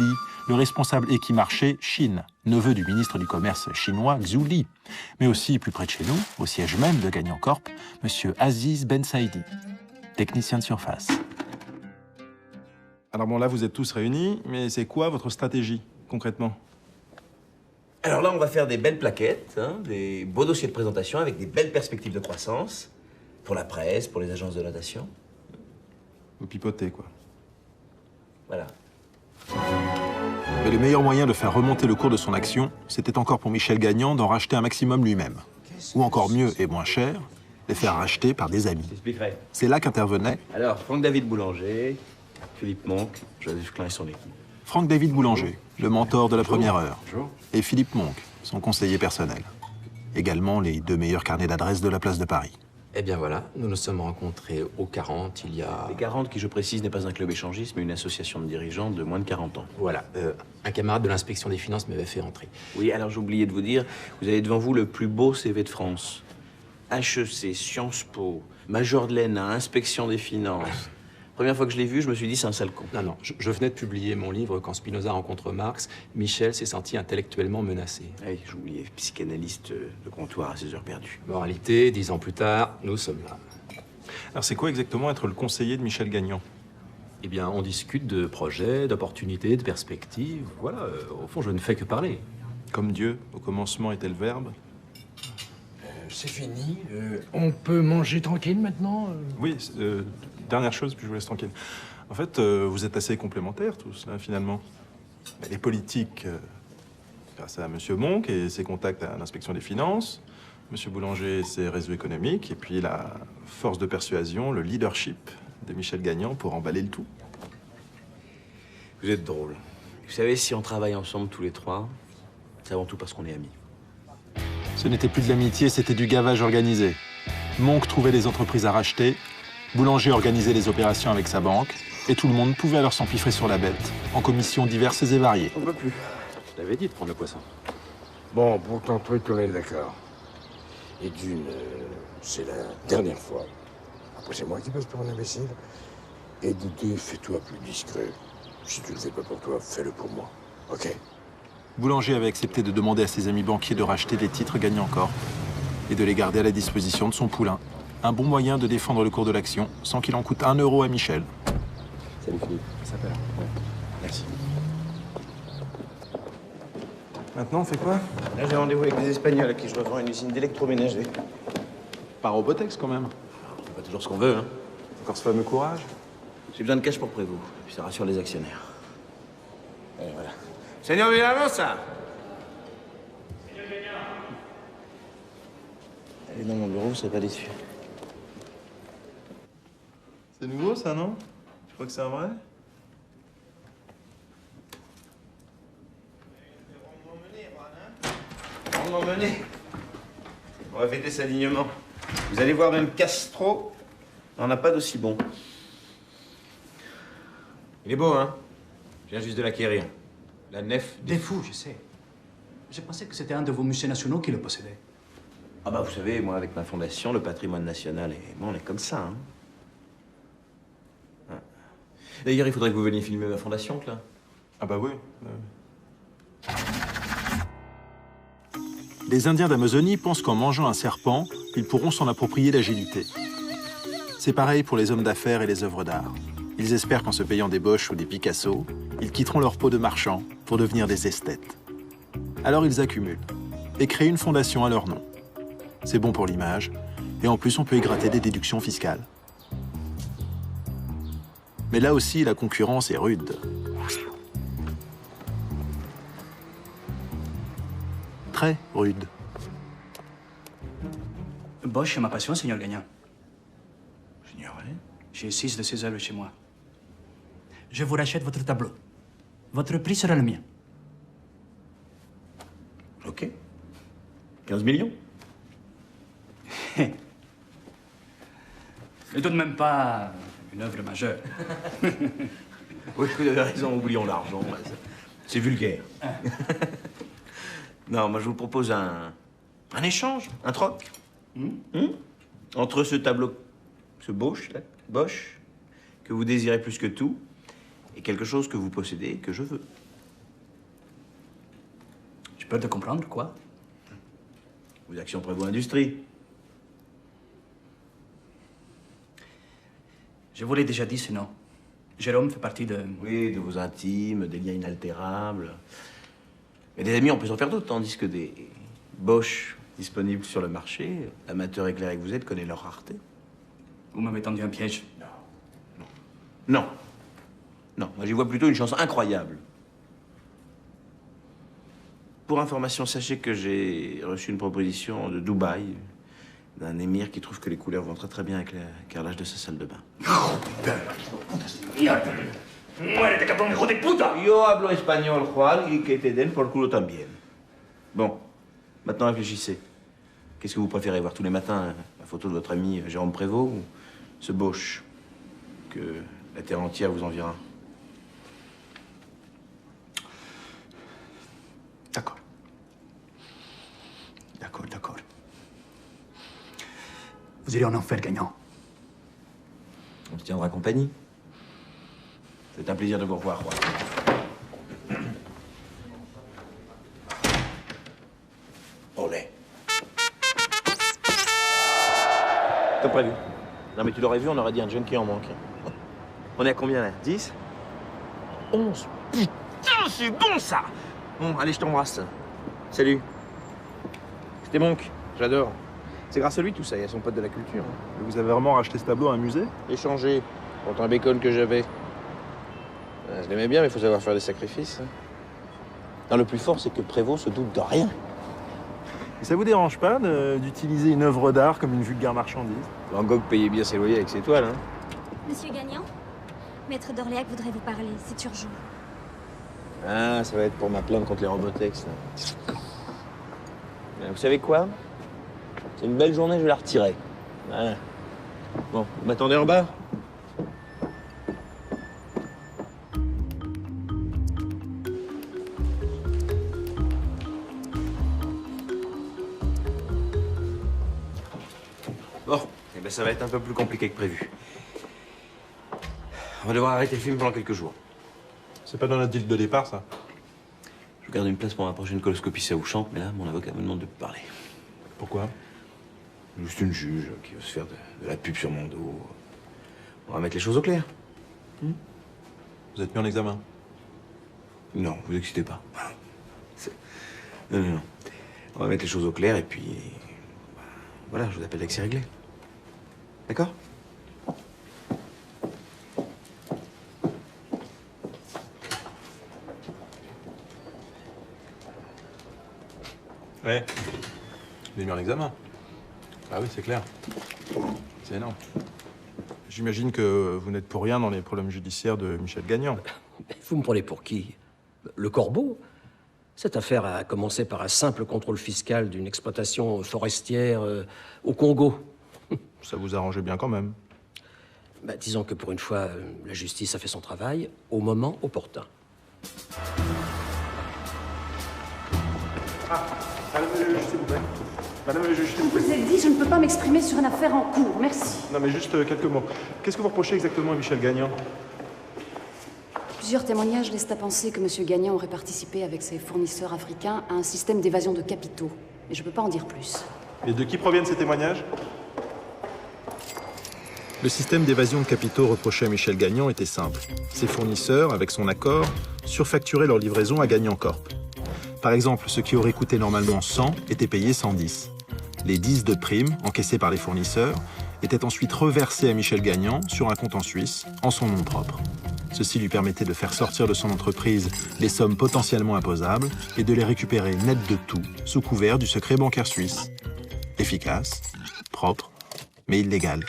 le responsable équimarché Chine, neveu du ministre du Commerce chinois Xu Li. Mais aussi, plus près de chez nous, au siège même de Gagnant Corp, M. Aziz Ben Saïdi, technicien de surface. Alors bon, là, vous êtes tous réunis, mais c'est quoi votre stratégie, concrètement? Alors là, on va faire des belles plaquettes, hein, des beaux dossiers de présentation avec des belles perspectives de croissance. Pour la presse, pour les agences de notation. Vous pipotez, quoi. Voilà. Mais le meilleur moyen de faire remonter le cours de son action, c'était encore pour Michel Gagnant d'en racheter un maximum lui-même. Ou encore mieux et moins cher, les faire racheter par des amis. J'expliquerai. C'est là qu'intervenait Alors, Franck-David Boulanger, Philippe Monck, Joseph Klein et son équipe. Franck-David Boulanger, le mentor de la première heure. Bonjour. Et Philippe Monck, son conseiller personnel. Également les 2 meilleurs carnets d'adresses de la place de Paris. Eh bien voilà, nous nous sommes rencontrés au 40 il y a... Les 40, qui je précise, n'est pas un club échangiste, mais une association de dirigeants de moins de 40 ans. Voilà, un camarade de l'inspection des finances m'avait fait entrer. Oui, alors j'ai oublié de vous dire, vous avez devant vous le plus beau CV de France. HEC, Sciences Po, Major de l'ENA, Inspection des finances. Première fois que je l'ai vu, je me suis dit, c'est un sale con. Non, je venais de publier mon livre Quand Spinoza rencontre Marx. Michel s'est senti intellectuellement menacé. Oui, j'oubliais, psychanalyste de comptoir à ses heures perdues. Moralité, 10 ans plus tard, nous sommes là. Alors c'est quoi exactement être le conseiller de Michel Gagnant? Eh bien, on discute de projets, d'opportunités, de perspectives. Voilà, au fond, je ne fais que parler. Comme Dieu, au commencement était le Verbe. C'est fini. On peut manger tranquille maintenant Oui, dernière chose, puis je vous laisse tranquille. En fait, vous êtes assez complémentaires tous, là, finalement. Mais les politiques, grâce à M. Monck et ses contacts à l'inspection des finances, M. Boulanger et ses réseaux économiques, et puis la force de persuasion, le leadership de Michel Gagnant pour emballer le tout. Vous êtes drôle. Vous savez, si on travaille ensemble tous les 3, c'est avant tout parce qu'on est amis. Ce n'était plus de l'amitié, c'était du gavage organisé. Monck trouvait les entreprises à racheter, Boulanger organisait les opérations avec sa banque, et tout le monde pouvait alors s'empiffrer sur la bête, en commissions diverses et variées. On ne peut plus. Je t'avais dit de prendre le poisson. Bon, pour ton truc, on est d'accord. Et d'une, c'est la dernière fois. Après, c'est moi qui passe pour un imbécile. Et de 2, fais-toi plus discret. Si tu le fais pas pour toi, fais-le pour moi. OK? Boulanger avait accepté de demander à ses amis banquiers de racheter des titres Gagnant Corp et de les garder à la disposition de son poulain. Un bon moyen de défendre le cours de l'action sans qu'il en coûte 1 euro à Michel. Salut Philippe. Ça s'appelle. Merci. Maintenant, on fait quoi? Là, j'ai rendez-vous avec des Espagnols à qui je revends une usine d'électroménager. Pas Robotex, quand même. C'est pas toujours ce qu'on veut, hein. Encore ce fameux courage. J'ai besoin de cash pour Prévost, puis ça rassure les actionnaire. Et voilà. Señor Villarosa! Elle est dans mon bureau, vous serez pas déçu. C'est nouveau, ça, non? Je crois que c'est un vrai. On m'emmener. On va fêter ça dignement. Vous allez voir, même Castro n'en a pas d'aussi bon. Il est beau, hein? Je viens juste de l'acquérir. La nef des fous, je sais. Je pensais que c'était un de vos musées nationaux qui le possédait. Ah bah vous savez, moi avec ma fondation, le patrimoine national et moi on est comme ça. Hein. Ouais. D'ailleurs, il faudrait que vous veniez filmer ma fondation, là. Ah bah oui. Les Indiens d'Amazonie pensent qu'en mangeant un serpent, ils pourront s'en approprier l'agilité. C'est pareil pour les hommes d'affaires et les œuvres d'art. Ils espèrent qu'en se payant des Bosch ou des Picasso, ils quitteront leur peau de marchand pour devenir des esthètes. Alors ils accumulent et créent une fondation à leur nom. C'est bon pour l'image, et en plus on peut y gratter des déductions fiscales. Mais là aussi, la concurrence est rude. Très rude. Bosch est ma passion, Seigneur Gagnon. J'ignorais. J'ai 6 de ses œuvres chez moi. Je vous rachète votre tableau. Votre prix sera le mien. Ok. 15 millions. Et tout de même pas une œuvre majeure. Oui, vous avez raison, oublions l'argent. C'est vulgaire. Non, moi je vous propose un échange, un troc. Entre ce tableau, ce Bosch, là, Bosch, que vous désirez plus que tout, et quelque chose que vous possédez et que je veux. Je peux te comprendre, quoi? Vos actions Prévost Industrie. Je vous l'ai déjà dit, sinon. Jérôme fait partie de... Oui, de vos intimes, des liens inaltérables. Mais des amis, on peut s'en faire d'autres, tandis que des Bosch disponibles sur le marché, l'amateur éclairé que vous êtes connaît leur rareté. Vous m'avez tendu un piège. Non. Non, moi j'y vois plutôt une chance incroyable. Pour information, sachez que j'ai reçu une proposition de Dubaï, d'un émir qui trouve que les couleurs vont très très bien avec le carrelage de sa salle de bain. Muérete, cabrón, hijo de puta! Yo hablo espagnol, Juan, y que te den por culo también. Bon, maintenant réfléchissez. Qu'est-ce que vous préférez voir tous les matins la photo de votre ami Jérôme Prévost ou ce Bosch que la terre entière vous enviera? D'accord. D'accord, d'accord. Vous irez en enfer, Gagnon. On se tiendra compagnie. C'est un plaisir de vous revoir, Juan. Olé. Comme prévu. Non mais tu l'aurais vu, on aurait dit un junkie en manque. On est à combien là? 10? 11. Putain, c'est bon ça! Bon, allez, je t'embrasse. Salut. C'était Monk, j'adore. C'est grâce à lui tout ça, il y a son pote de la culture. Vous avez vraiment racheté ce tableau à un musée? Échangé, contre un bacon que j'avais. Je l'aimais bien, mais il faut savoir faire des sacrifices. Non, le plus fort, c'est que Prévost se doute de rien. Et ça vous dérange pas d'utiliser une œuvre d'art comme une vulgaire marchandise? Van Gogh payait bien ses loyers avec ses toiles, hein. Monsieur Gagnon, Maître d'Orléac voudrait vous parler, c'est urgent. Ah, ça va être pour ma plainte contre les Robotex, là. Vous savez quoi? C'est une belle journée, je vais la retirer. Voilà. Bon, vous m'attendez en bas? Bon, eh ben ça va être un peu plus compliqué que prévu. On va devoir arrêter le film pendant quelques jours. C'est pas dans notre deal de départ, ça? Je garde une place pour ma prochaine coloscopie, ça vous chante, mais là, mon avocat me demande de parler. Pourquoi? Juste une juge qui veut se faire de la pub sur mon dos. On va mettre les choses au clair. Vous êtes mis en examen? Non, vous excitez pas. Non, non, non. On va mettre les choses au clair et puis... Voilà, je vous appelle dès que c'est réglé. D'accord? Ouais. Vous êtes mis en examen? Ah oui, c'est clair. C'est énorme. J'imagine que vous n'êtes pour rien dans les problèmes judiciaires de Michel Gagnon. Vous me prenez pour qui? Le corbeau? Cette affaire a commencé par un simple contrôle fiscal d'une exploitation forestière au Congo. Ça vous arrangeait bien quand même. Bah, disons que pour une fois, la justice a fait son travail au moment opportun. Madame le juge, s'il vous plaît. Madame le juge, s'il vous Je plaît. vous ai dit, je ne peux pas m'exprimer sur une affaire en cours. Merci. Non, mais juste quelques mots. Qu'est-ce que vous reprochez exactement à Michel Gagnon? Plusieurs témoignages laissent à penser que M. Gagnon aurait participé avec ses fournisseurs africains à un système d'évasion de capitaux. Mais je ne peux pas en dire plus. Et de qui proviennent ces témoignages? Le système d'évasion de capitaux reproché à Michel Gagnon était simple. Ses fournisseurs, avec son accord, surfacturaient leur livraison à Gagnon Corp. Par exemple, ce qui aurait coûté normalement 100 était payé 110. Les 10 de primes, encaissées par les fournisseurs, étaient ensuite reversés à Michel Gagnon sur un compte en Suisse, en son nom propre. Ceci lui permettait de faire sortir de son entreprise les sommes potentiellement imposables et de les récupérer net de tout, sous couvert du secret bancaire suisse. Efficace, propre, mais illégal.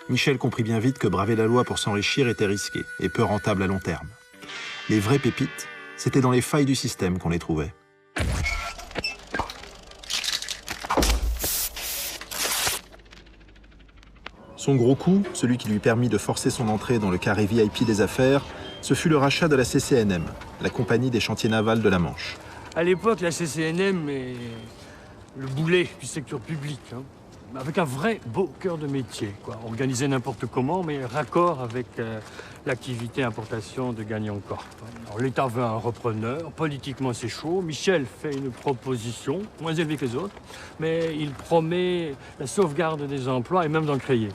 Michel comprit bien vite que braver la loi pour s'enrichir était risqué et peu rentable à long terme. Les vraies pépites, c'était dans les failles du système qu'on les trouvait. Son gros coup, celui qui lui permit de forcer son entrée dans le carré VIP des affaires, ce fut le rachat de la CCNM, la compagnie des chantiers navals de la Manche. À l'époque, la CCNM est le boulet du secteur public, hein, avec un vrai beau cœur de métier, quoi. Organisé n'importe comment, mais raccord avec l'activité importation de Gagnon Corp. Alors, l'État veut un repreneur, politiquement c'est chaud. Michel fait une proposition, moins élevée que les autres, mais il promet la sauvegarde des emplois et même d'en créer.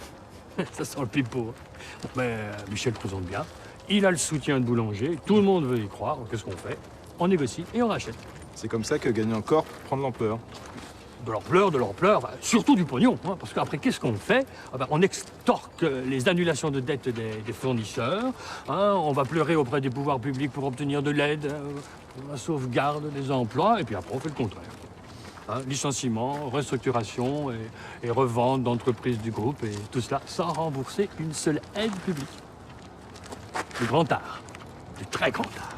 Ça sent le pipeau. Bon, mais Michel présente bien. Il a le soutien de Boulanger, tout le monde veut y croire. Donc, qu'est-ce qu'on fait? On négocie et on rachète. C'est comme ça que Gagnon Corp prend de l'ampleur. De l'ampleur, bah, surtout du pognon. Hein, parce qu'après, qu'est-ce qu'on fait? Ah, bah, on extorque les annulations de dettes des fournisseurs. Hein, on va pleurer auprès des pouvoirs publics pour obtenir de l'aide, pour la sauvegarde des emplois. Et puis après, on fait le contraire. Hein, licenciement, restructuration et revente d'entreprises du groupe. Et tout cela sans rembourser une seule aide publique. Du grand art. Du très grand art.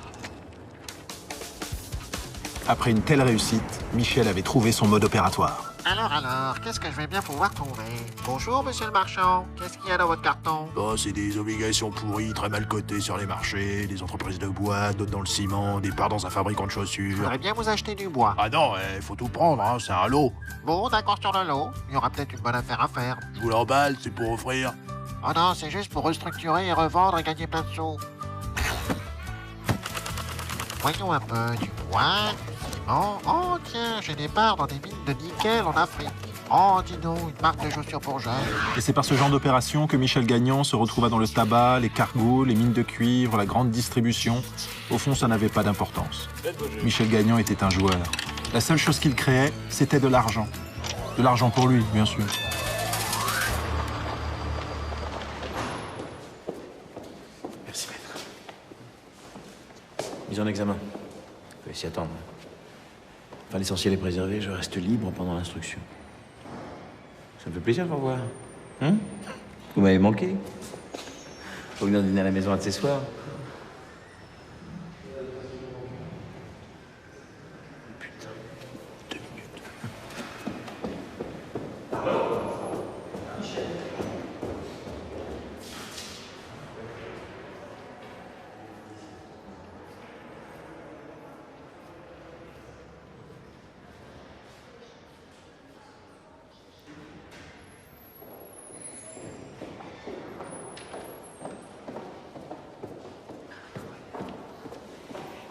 Après une telle réussite, Michel avait trouvé son mode opératoire. Alors, qu'est-ce que je vais bien pouvoir trouver? Bonjour, monsieur le marchand. Qu'est-ce qu'il y a dans votre carton? Oh, c'est des obligations pourries, très mal cotées sur les marchés, des entreprises de bois, d'autres dans le ciment, des parts dans un fabricant de Je chaussures. voudrais bien vous acheter du bois. Ah non, faut tout prendre, hein, c'est un lot. Bon, d'accord sur le lot. Il y aura peut-être une bonne affaire à faire. Je vous l'emballe, c'est pour offrir. Oh non, c'est juste pour restructurer et revendre et gagner plein de sous. Voyons un peu, du bois, du ciment. Oh tiens, j'ai des parts dans des mines de nickel en Afrique. Oh, dis donc, une marque de chaussures pour jeunes. Et c'est par ce genre d'opération que Michel Gagnon se retrouva dans le tabac, les cargos, les mines de cuivre, la grande distribution. Au fond, ça n'avait pas d'importance. Michel Gagnon était un joueur. La seule chose qu'il créait, c'était de l'argent. De l'argent pour lui, bien sûr. Merci, maître. Mise en examen. Faut s'y attendre. Enfin, l'essentiel est préservé, je reste libre pendant l'instruction. Ça me fait plaisir de vous revoir. Hein? Vous m'avez manqué. Faut venir dîner à la maison un de ces soirs.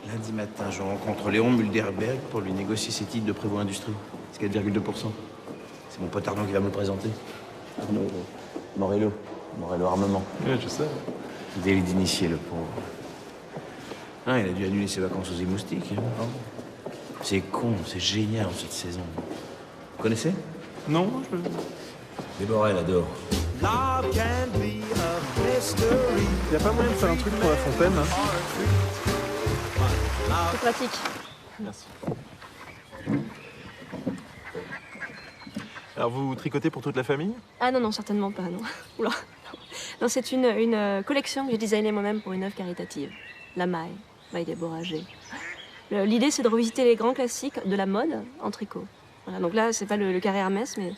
Lundi matin, je rencontre Léon Mulderberg pour lui négocier ses titres de Prévost Industrie. C'est 4,2%. C'est mon pote Arnaud qui va me le présenter. Arnaud Morello Armement. Ouais, je sais. Idée d'initier, le pauvre. Ah, il a dû annuler ses vacances aux Émoustiques. Hein. C'est con, c'est génial en cette saison. Vous connaissez? Non, je... Déborah, elle adore. Love can be a mystery. Y a pas moyen de faire un truc pour la fontaine, hein? C'est pratique. Merci. Alors, vous tricotez pour toute la famille? Ah non, non, certainement pas, non. Oula. Non, c'est une collection que j'ai designée moi-même pour une œuvre caritative. La Maille, by Déborah G. L'idée, c'est de revisiter les grands classiques de la mode en tricot. Voilà, donc là, c'est pas le carré Hermès, mais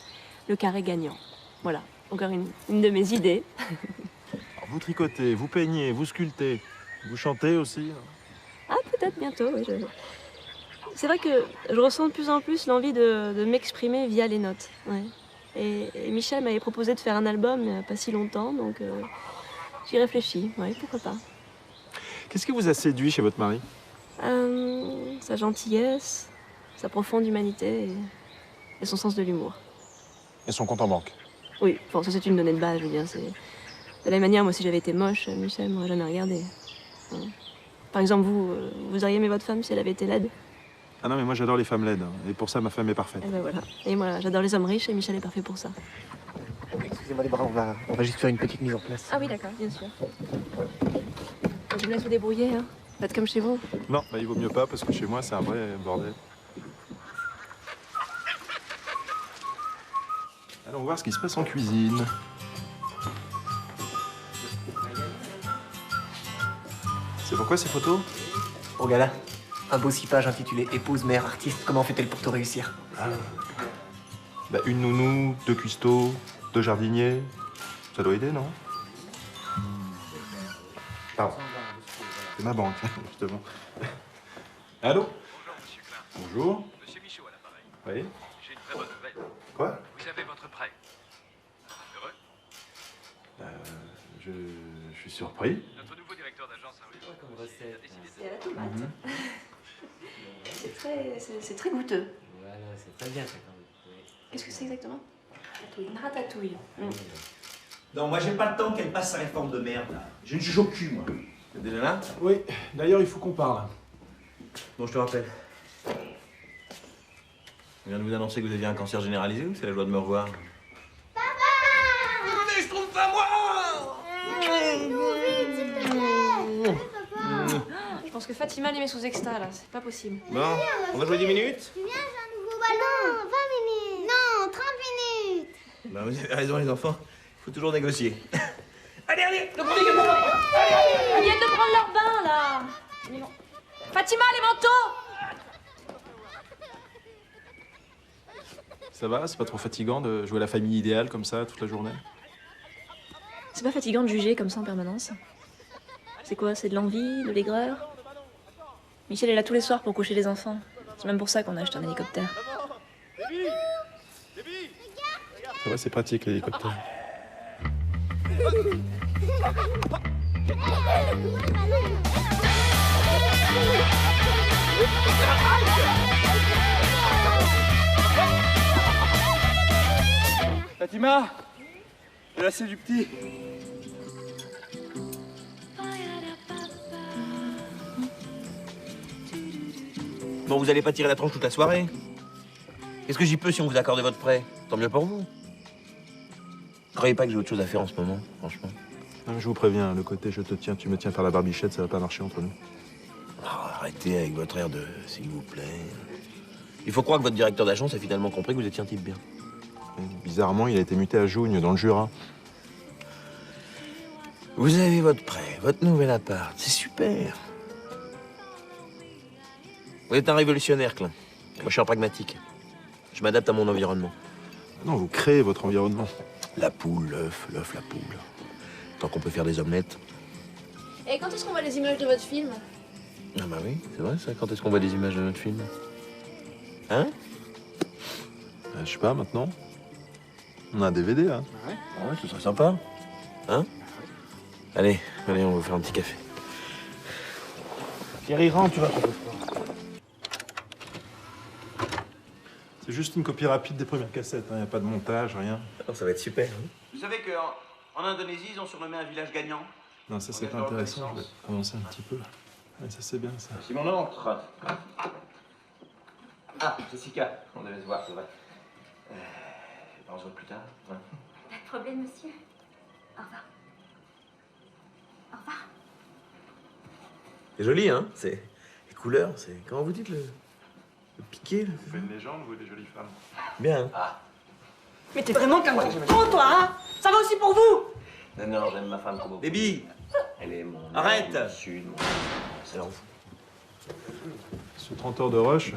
le carré Gagnant. Voilà, encore une de mes idées. Alors, vous tricotez, vous peignez, vous sculptez, vous chantez aussi? Ah, peut-être bientôt, oui. C'est vrai que je ressens de plus en plus l'envie de m'exprimer via les notes. Ouais. Et Michel m'avait proposé de faire un album il n'y a pas si longtemps, donc j'y réfléchis. Ouais, pourquoi pas. Qu'est-ce qui vous a séduit chez votre mari? Sa gentillesse, sa profonde humanité et son sens de l'humour. Et son compte en banque? Oui, bon, ça c'est une donnée de base, je veux dire. C'est... De la même manière, moi si j'avais été moche, Michel m'aurait jamais regardé. Ouais. Par exemple, vous auriez aimé votre femme si elle avait été laide? Ah non, mais moi j'adore les femmes laides, hein, et pour ça ma femme est parfaite. Et ben voilà. Et moi, j'adore les hommes riches et Michel est parfait pour ça. Excusez-moi les bras, on va juste faire une petite mise en place. Ah oui, d'accord, bien sûr. Je me laisse vous débrouiller, hein. Faites comme chez vous. Non, bah, il vaut mieux pas, parce que chez moi c'est un vrai bordel. Allons voir ce qui se passe en cuisine. C'est pourquoi ces photos? Au gala, un beau 6 pages intitulé Épouse, mère, artiste, comment fait-elle pour tout réussir? Ah. Bah, une nounou, 2 cuistots, 2 jardiniers. Ça doit aider, non? Pardon. C'est ma banque, justement. Allô? Bonjour. Monsieur Michaud à l'appareil. Oui? J'ai une très bonne nouvelle. Quoi? Vous avez votre prêt. Heureux? Je suis surpris. Notre nouveau directeur d'agence a décidé C'est à la tomate. C'est très goûteux. Voilà, c'est très bien ça quand même. Oui. Qu'est-ce que c'est exactement? Une ratatouille. Non, moi j'ai pas le temps qu'elle passe sa réforme de merde là. J'ai une juge au cul, moi. T'es déjà là? Oui, d'ailleurs il faut qu'on parle. Bon, je te rappelle. Je viens de vous annoncer que vous aviez un cancer généralisé ou c'est la joie de me revoir? Mais je trouve pas moi! Je pense que Fatima les met sous exta là, c'est pas possible. Bon, on va jouer 10 minutes? Tu viens, j'ai un nouveau ballon. 20 minutes. Non, 30 minutes. Bah, vous avez raison, les enfants. Il faut toujours négocier. Allez, allez, le premier Ils viennent de prendre leur bain là. Fatima, les manteaux! Ça va? C'est pas trop fatigant de jouer la famille idéale comme ça toute la journée? C'est pas fatigant de juger comme ça en permanence? C'est quoi? C'est de l'envie, de l'aigreur? Michel est là tous les soirs pour coucher les enfants. C'est même pour ça qu'on a acheté un hélicoptère. Ça va, c'est pratique l'hélicoptère. Fatima, là c'est du petit. Bon, vous allez pas tirer la tronche toute la soirée? Qu'est-ce que j'y peux si on vous accorde votre prêt? Tant mieux pour vous. Croyez pas que j'ai autre chose à faire en ce moment, franchement. Non, mais je vous préviens, le côté je te tiens, tu me tiens par la barbichette, ça va pas marcher entre nous. Oh, arrêtez avec votre air de s'il vous plaît. Il faut croire que votre directeur d'agence a finalement compris que vous étiez un type bien. Et bizarrement, il a été muté à Jougne, dans le Jura. Vous avez votre prêt, votre nouvel appart, c'est super. Vous êtes un révolutionnaire, Klein. Moi, je suis un pragmatique. Je m'adapte à mon environnement. Non, vous créez votre environnement. La poule, l'œuf, la poule. Tant qu'on peut faire des omelettes. Et quand est-ce qu'on voit les images de votre film? Ah bah oui, c'est vrai ça. Quand est-ce qu'on voit des images de notre film? Hein? Je sais pas, maintenant. On a un DVD, là. Ouais, ce serait sympa. Hein? Allez, on va faire un petit café. Thierry, rentre, tu vas. C'est juste une copie rapide des premières cassettes, il n'y a pas de montage, rien. Alors, ça va être super. Hein? Vous savez qu'en Indonésie, ils ont surnommé un village gagnant. Non, ça c'est pas intéressant, je vais prononcer un petit peu. Ouais, ça c'est bien, ça. C'est mon oncle. Ah, Jessica, on devait se voir, c'est vrai. On se voit plus tard. Hein. Pas de problème, monsieur. Au revoir. Au revoir. C'est joli, hein? C'est... Les couleurs, c'est... Comment vous dites, le piqué, là? Vous faites une légende, vous, des jolies femmes. Bien. Ah. Mais t'es vraiment qu'un gros con, toi, hein? Ça va aussi pour vous? Non, j'aime ma femme comme vous. Baby! Elle est mon... Arrête! Mon sud, mon... C'est l'enfant. Sur 30 heures de rush,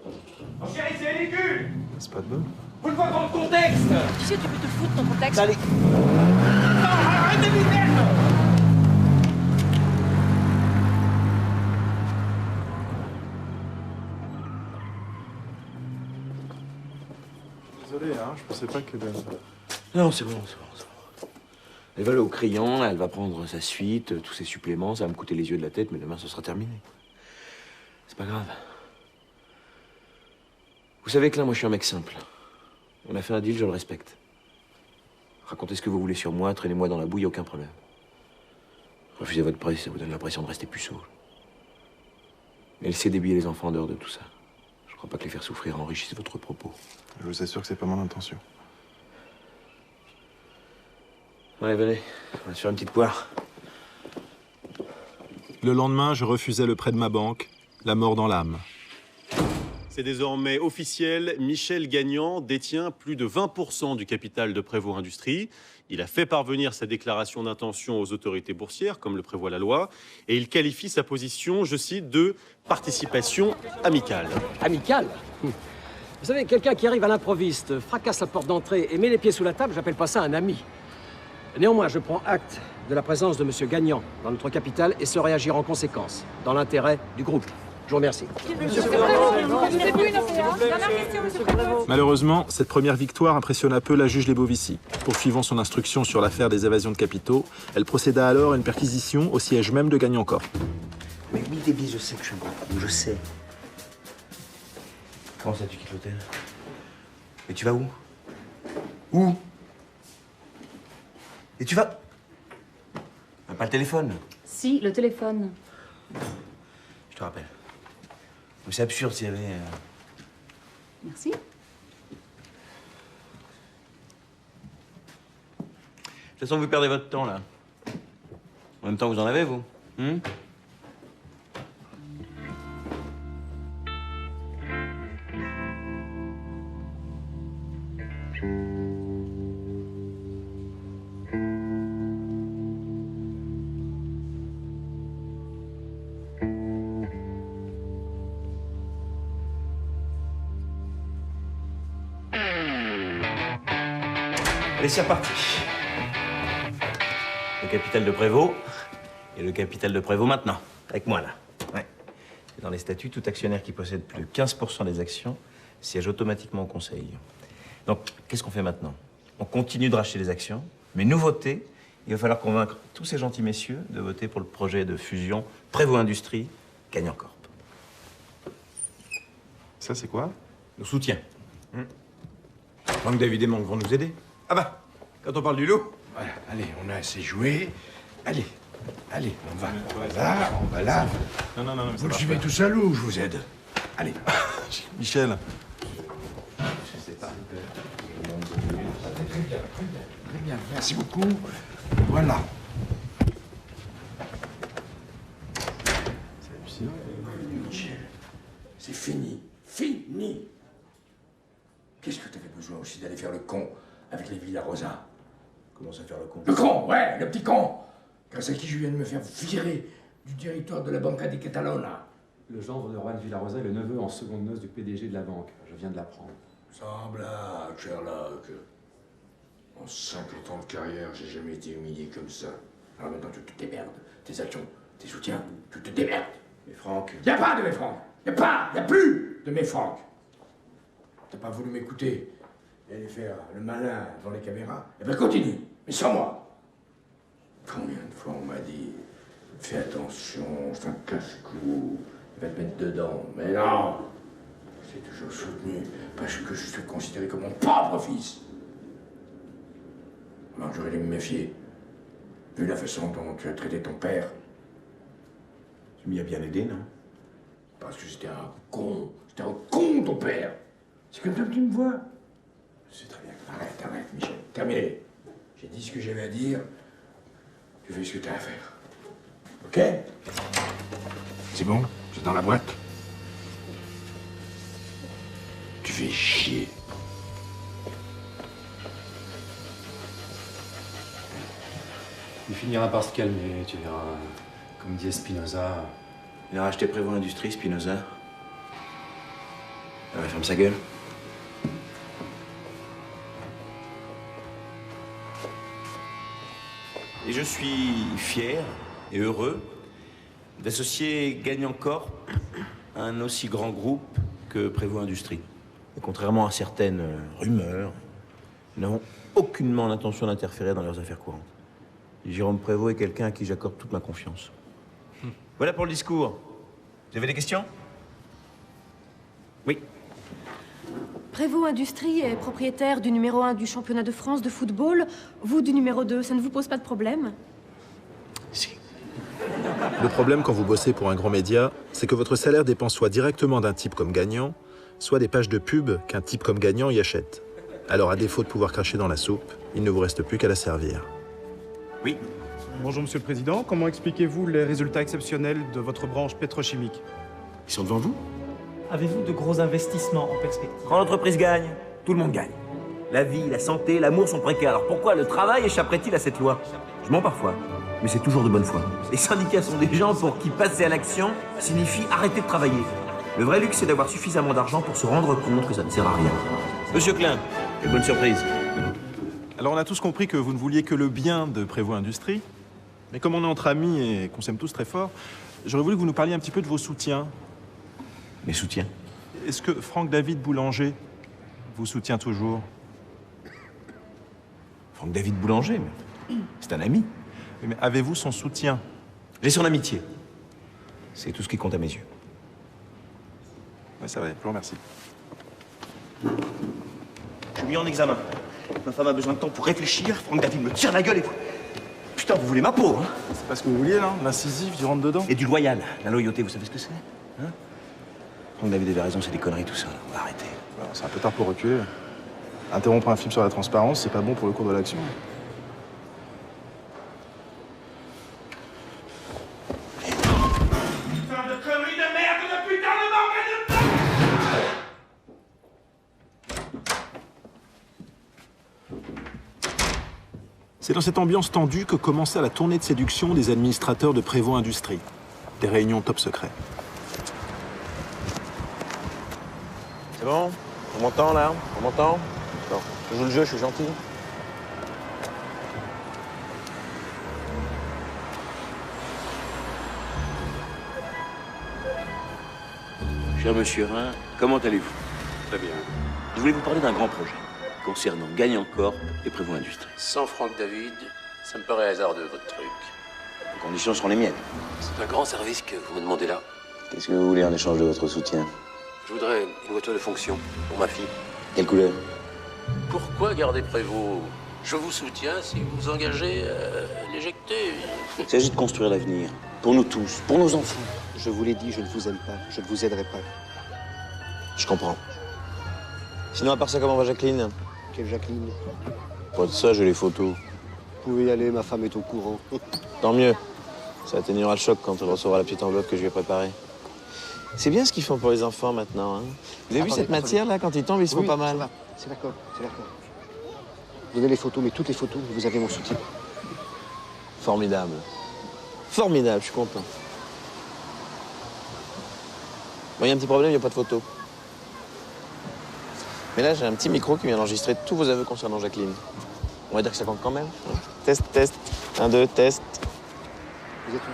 Oh, chérie, c'est ridicule! c'est pas de bol. Vous le voyez dans le contexte! Tu sais, tu peux te foutre ton contexte. Allez! Non, arrêtez de merde! Désolé, hein, je pensais pas que... Non, c'est bon, c'est bon, c'est bon. Elle va aller au crayon, là, elle va prendre sa suite, tous ses suppléments, ça va me coûter les yeux de la tête, mais demain, ce sera terminé. C'est pas grave. Vous savez que là, moi, je suis un mec simple. On a fait un deal, je le respecte. Racontez ce que vous voulez sur moi, traînez-moi dans la boue, y a aucun problème. Refusez votre prêt, ça vous donne l'impression de rester puceau. Mais laissez débiller les enfants en dehors de tout ça. Je crois pas que les faire souffrir enrichisse votre propos. Je vous assure que c'est pas mon intention. Ouais, venez, on va se faire une petite poire. Le lendemain, je refusais le prêt de ma banque, la mort dans l'âme. C'est désormais officiel, Michel Gagnant détient plus de 20% du capital de Prévost Industries. Il a fait parvenir sa déclaration d'intention aux autorités boursières, comme le prévoit la loi, et il qualifie sa position, je cite, de participation amicale. Amicale ? Vous savez, quelqu'un qui arrive à l'improviste, fracasse la porte d'entrée et met les pieds sous la table, j'appelle pas ça un ami. Néanmoins, je prends acte de la présence de M. Gagnant dans notre capital et saurai agir en conséquence, dans l'intérêt du groupe. Je vous remercie. Malheureusement, cette première victoire impressionna peu la juge Lebovici. Poursuivant son instruction sur l'affaire des évasions de capitaux, elle procéda alors à une perquisition au siège même de Gagnant Corp. Mais oui, Déby, je sais que je suis un gros coup, je sais. Comment ça, tu quittes l'hôtel? Et tu vas où? Où? Et tu vas... Pas le téléphone? Si, le téléphone. Je te rappelle. Mais c'est absurde s'il y avait... Merci. De toute façon, vous perdez votre temps, là. En même temps, vous en avez, vous? Allez, c'est reparti. Le capital de Prévost et le capital de Prévost maintenant. Avec moi, là. Ouais. Dans les statuts, tout actionnaire qui possède plus de 15% des actions siège automatiquement au conseil. Donc, qu'est-ce qu'on fait maintenant? On continue de racheter les actions, mais nouveauté, il va falloir convaincre tous ces gentils messieurs de voter pour le projet de fusion Prévost Industries, Gagnant Corp. Ça, c'est quoi? Nos soutiens. Franck David et Monk vont nous aider. Ah bah, quand on parle du loup. Voilà, allez, on a assez joué. Allez, allez, on va là, on va là. Non, Vous le suivez tout seul ou je vous aide? Allez. Michel. Je sais pas. Très bien, très bien. Merci beaucoup. Voilà. C'est hallucinant. Michel, c'est fini. Fini. Qu'est-ce que t'avais besoin aussi d'aller faire le con avec les Villarosa? Comment ça faire le con? Le con, ouais, le petit con. Grâce à qui je viens de me faire virer du directoire de la Banca di Catalona. Le gendre de Juan Villarosa est le neveu en seconde noce du PDG de la banque. Je viens de l'apprendre. Sans blague, Sherlock. En 50 ans de carrière, j'ai jamais été humilié comme ça. Alors maintenant, tu te démerdes. Tes actions, tes soutiens, tu te démerdes. Mais Franck... Y a pas de mes Franck. Y a plus de mes Franck. T'as pas voulu m'écouter et aller faire le malin devant les caméras? Eh ben continue, mais sans moi. Combien de fois on m'a dit, fais attention, c'est un casse-cou, il va te mettre dedans. Mais non, j'ai toujours soutenu parce que je suis considéré comme mon propre fils. Alors j'aurais dû me méfier, vu la façon dont tu as traité ton père. Tu m'y as bien aidé, non? Parce que c'était un con ton père. C'est comme ça que tu me vois. C'est très bien. Arrête, Michel. Terminé. J'ai dit ce que j'avais à dire. Tu fais ce que tu as à faire. Ok? C'est bon? C'est dans la boîte? Tu fais chier. Il finira par se calmer, tu verras. Comme disait Spinoza. Il a racheté Prévost Industries, Spinoza. Ah ouais, ferme sa gueule. Et je suis fier et heureux d'associer Gagnant Corp à un aussi grand groupe que Prévost Industries. Et contrairement à certaines rumeurs, nous n'avons aucunement l'intention d'interférer dans leurs affaires courantes. Jérôme Prévost est quelqu'un à qui j'accorde toute ma confiance. Voilà pour le discours. Vous avez des questions? Oui. Prévost Industrie est propriétaire du numéro 1 du championnat de France de football. Vous, du numéro 2, ça ne vous pose pas de problème? Le problème quand vous bossez pour un grand média, c'est que votre salaire dépend soit directement d'un type comme Gagnon, soit des pages de pub qu'un type comme Gagnon y achète. Alors à défaut de pouvoir cracher dans la soupe, il ne vous reste plus qu'à la servir. Oui. Bonjour Monsieur le Président, comment expliquez-vous les résultats exceptionnels de votre branche pétrochimique? Ils sont devant vous? Avez-vous de gros investissements en perspective? Quand l'entreprise gagne, tout le monde gagne. La vie, la santé, l'amour sont précaires. Alors pourquoi le travail échapperait-il à cette loi? Je mens parfois, mais c'est toujours de bonne foi. Les syndicats sont des gens pour qui passer à l'action signifie arrêter de travailler. Le vrai luxe, c'est d'avoir suffisamment d'argent pour se rendre compte que ça ne sert à rien. Monsieur Klein, quelle bonne surprise. Alors on a tous compris que vous ne vouliez que le bien de Prévost Industrie. Mais comme on est entre amis et qu'on s'aime tous très fort, j'aurais voulu que vous nous parliez un petit peu de vos soutiens. Mes soutiens? Est-ce que Franck-David Boulanger vous soutient toujours? Franck-David Boulanger, mais c'est un ami. Oui, mais avez-vous son soutien? J'ai son amitié. C'est tout ce qui compte à mes yeux. Oui, c'est vrai, je vous remercie. Je suis mis en examen. Ma femme a besoin de temps pour réfléchir. Franck-David me tire la gueule et... Putain, vous voulez ma peau, hein? C'est pas ce que vous vouliez, là? L'incisif, du rentre-dedans? Et du loyal. La loyauté, vous savez ce que c'est? Hein? Franck-David avait raison, c'est des conneries tout ça. On va arrêter. C'est un peu tard pour reculer. Interrompre un film sur la transparence, c'est pas bon pour le cours de l'action. Putain de conneries de merde, de putain de bordel de... C'est dans cette ambiance tendue que commença la tournée de séduction des administrateurs de Prévost Industrie. Des réunions top secret. C'est bon? On m'entend, là? On m'entend? Non. Je joue le jeu, je suis gentil. Cher monsieur Rhin, comment allez-vous? Très bien. Je voulais vous parler d'un grand projet concernant Gagnon Corp et Prévost Industrie. Sans Franck David, ça me paraît hasardeux, votre truc. Les conditions seront les miennes. C'est un grand service que vous me demandez là. Qu'est-ce que vous voulez en échange de votre soutien? Je voudrais une voiture de fonction pour ma fille. Quelle couleur? Pourquoi garder Prévost? Je vous soutiens si vous vous engagez à l'éjecter. Il s'agit de construire l'avenir. Pour nous tous, pour nos enfants. Je vous l'ai dit, je ne vous aime pas. Je ne vous aiderai pas. Je comprends. Sinon, à part ça, comment va Jacqueline? Quelle Jacqueline? Pas de ça, j'ai les photos. Vous pouvez y aller, ma femme est au courant. Tant mieux. Ça atténuera le choc quand elle recevra la petite enveloppe que je lui ai préparée. C'est bien ce qu'ils font pour les enfants maintenant, hein. Vous avez vu cette matière là, quand ils tombent, ils se font pas mal. C'est d'accord, c'est d'accord. Donnez les photos, mais toutes les photos, vous avez mon soutien. Formidable. Formidable, je suis content. Bon, il y a un petit problème, il n'y a pas de photos. Mais là, j'ai un petit micro qui vient d'enregistrer tous vos aveux concernant Jacqueline. On va dire que ça compte quand même. Test, test. 1, 2, test. Vous êtes une...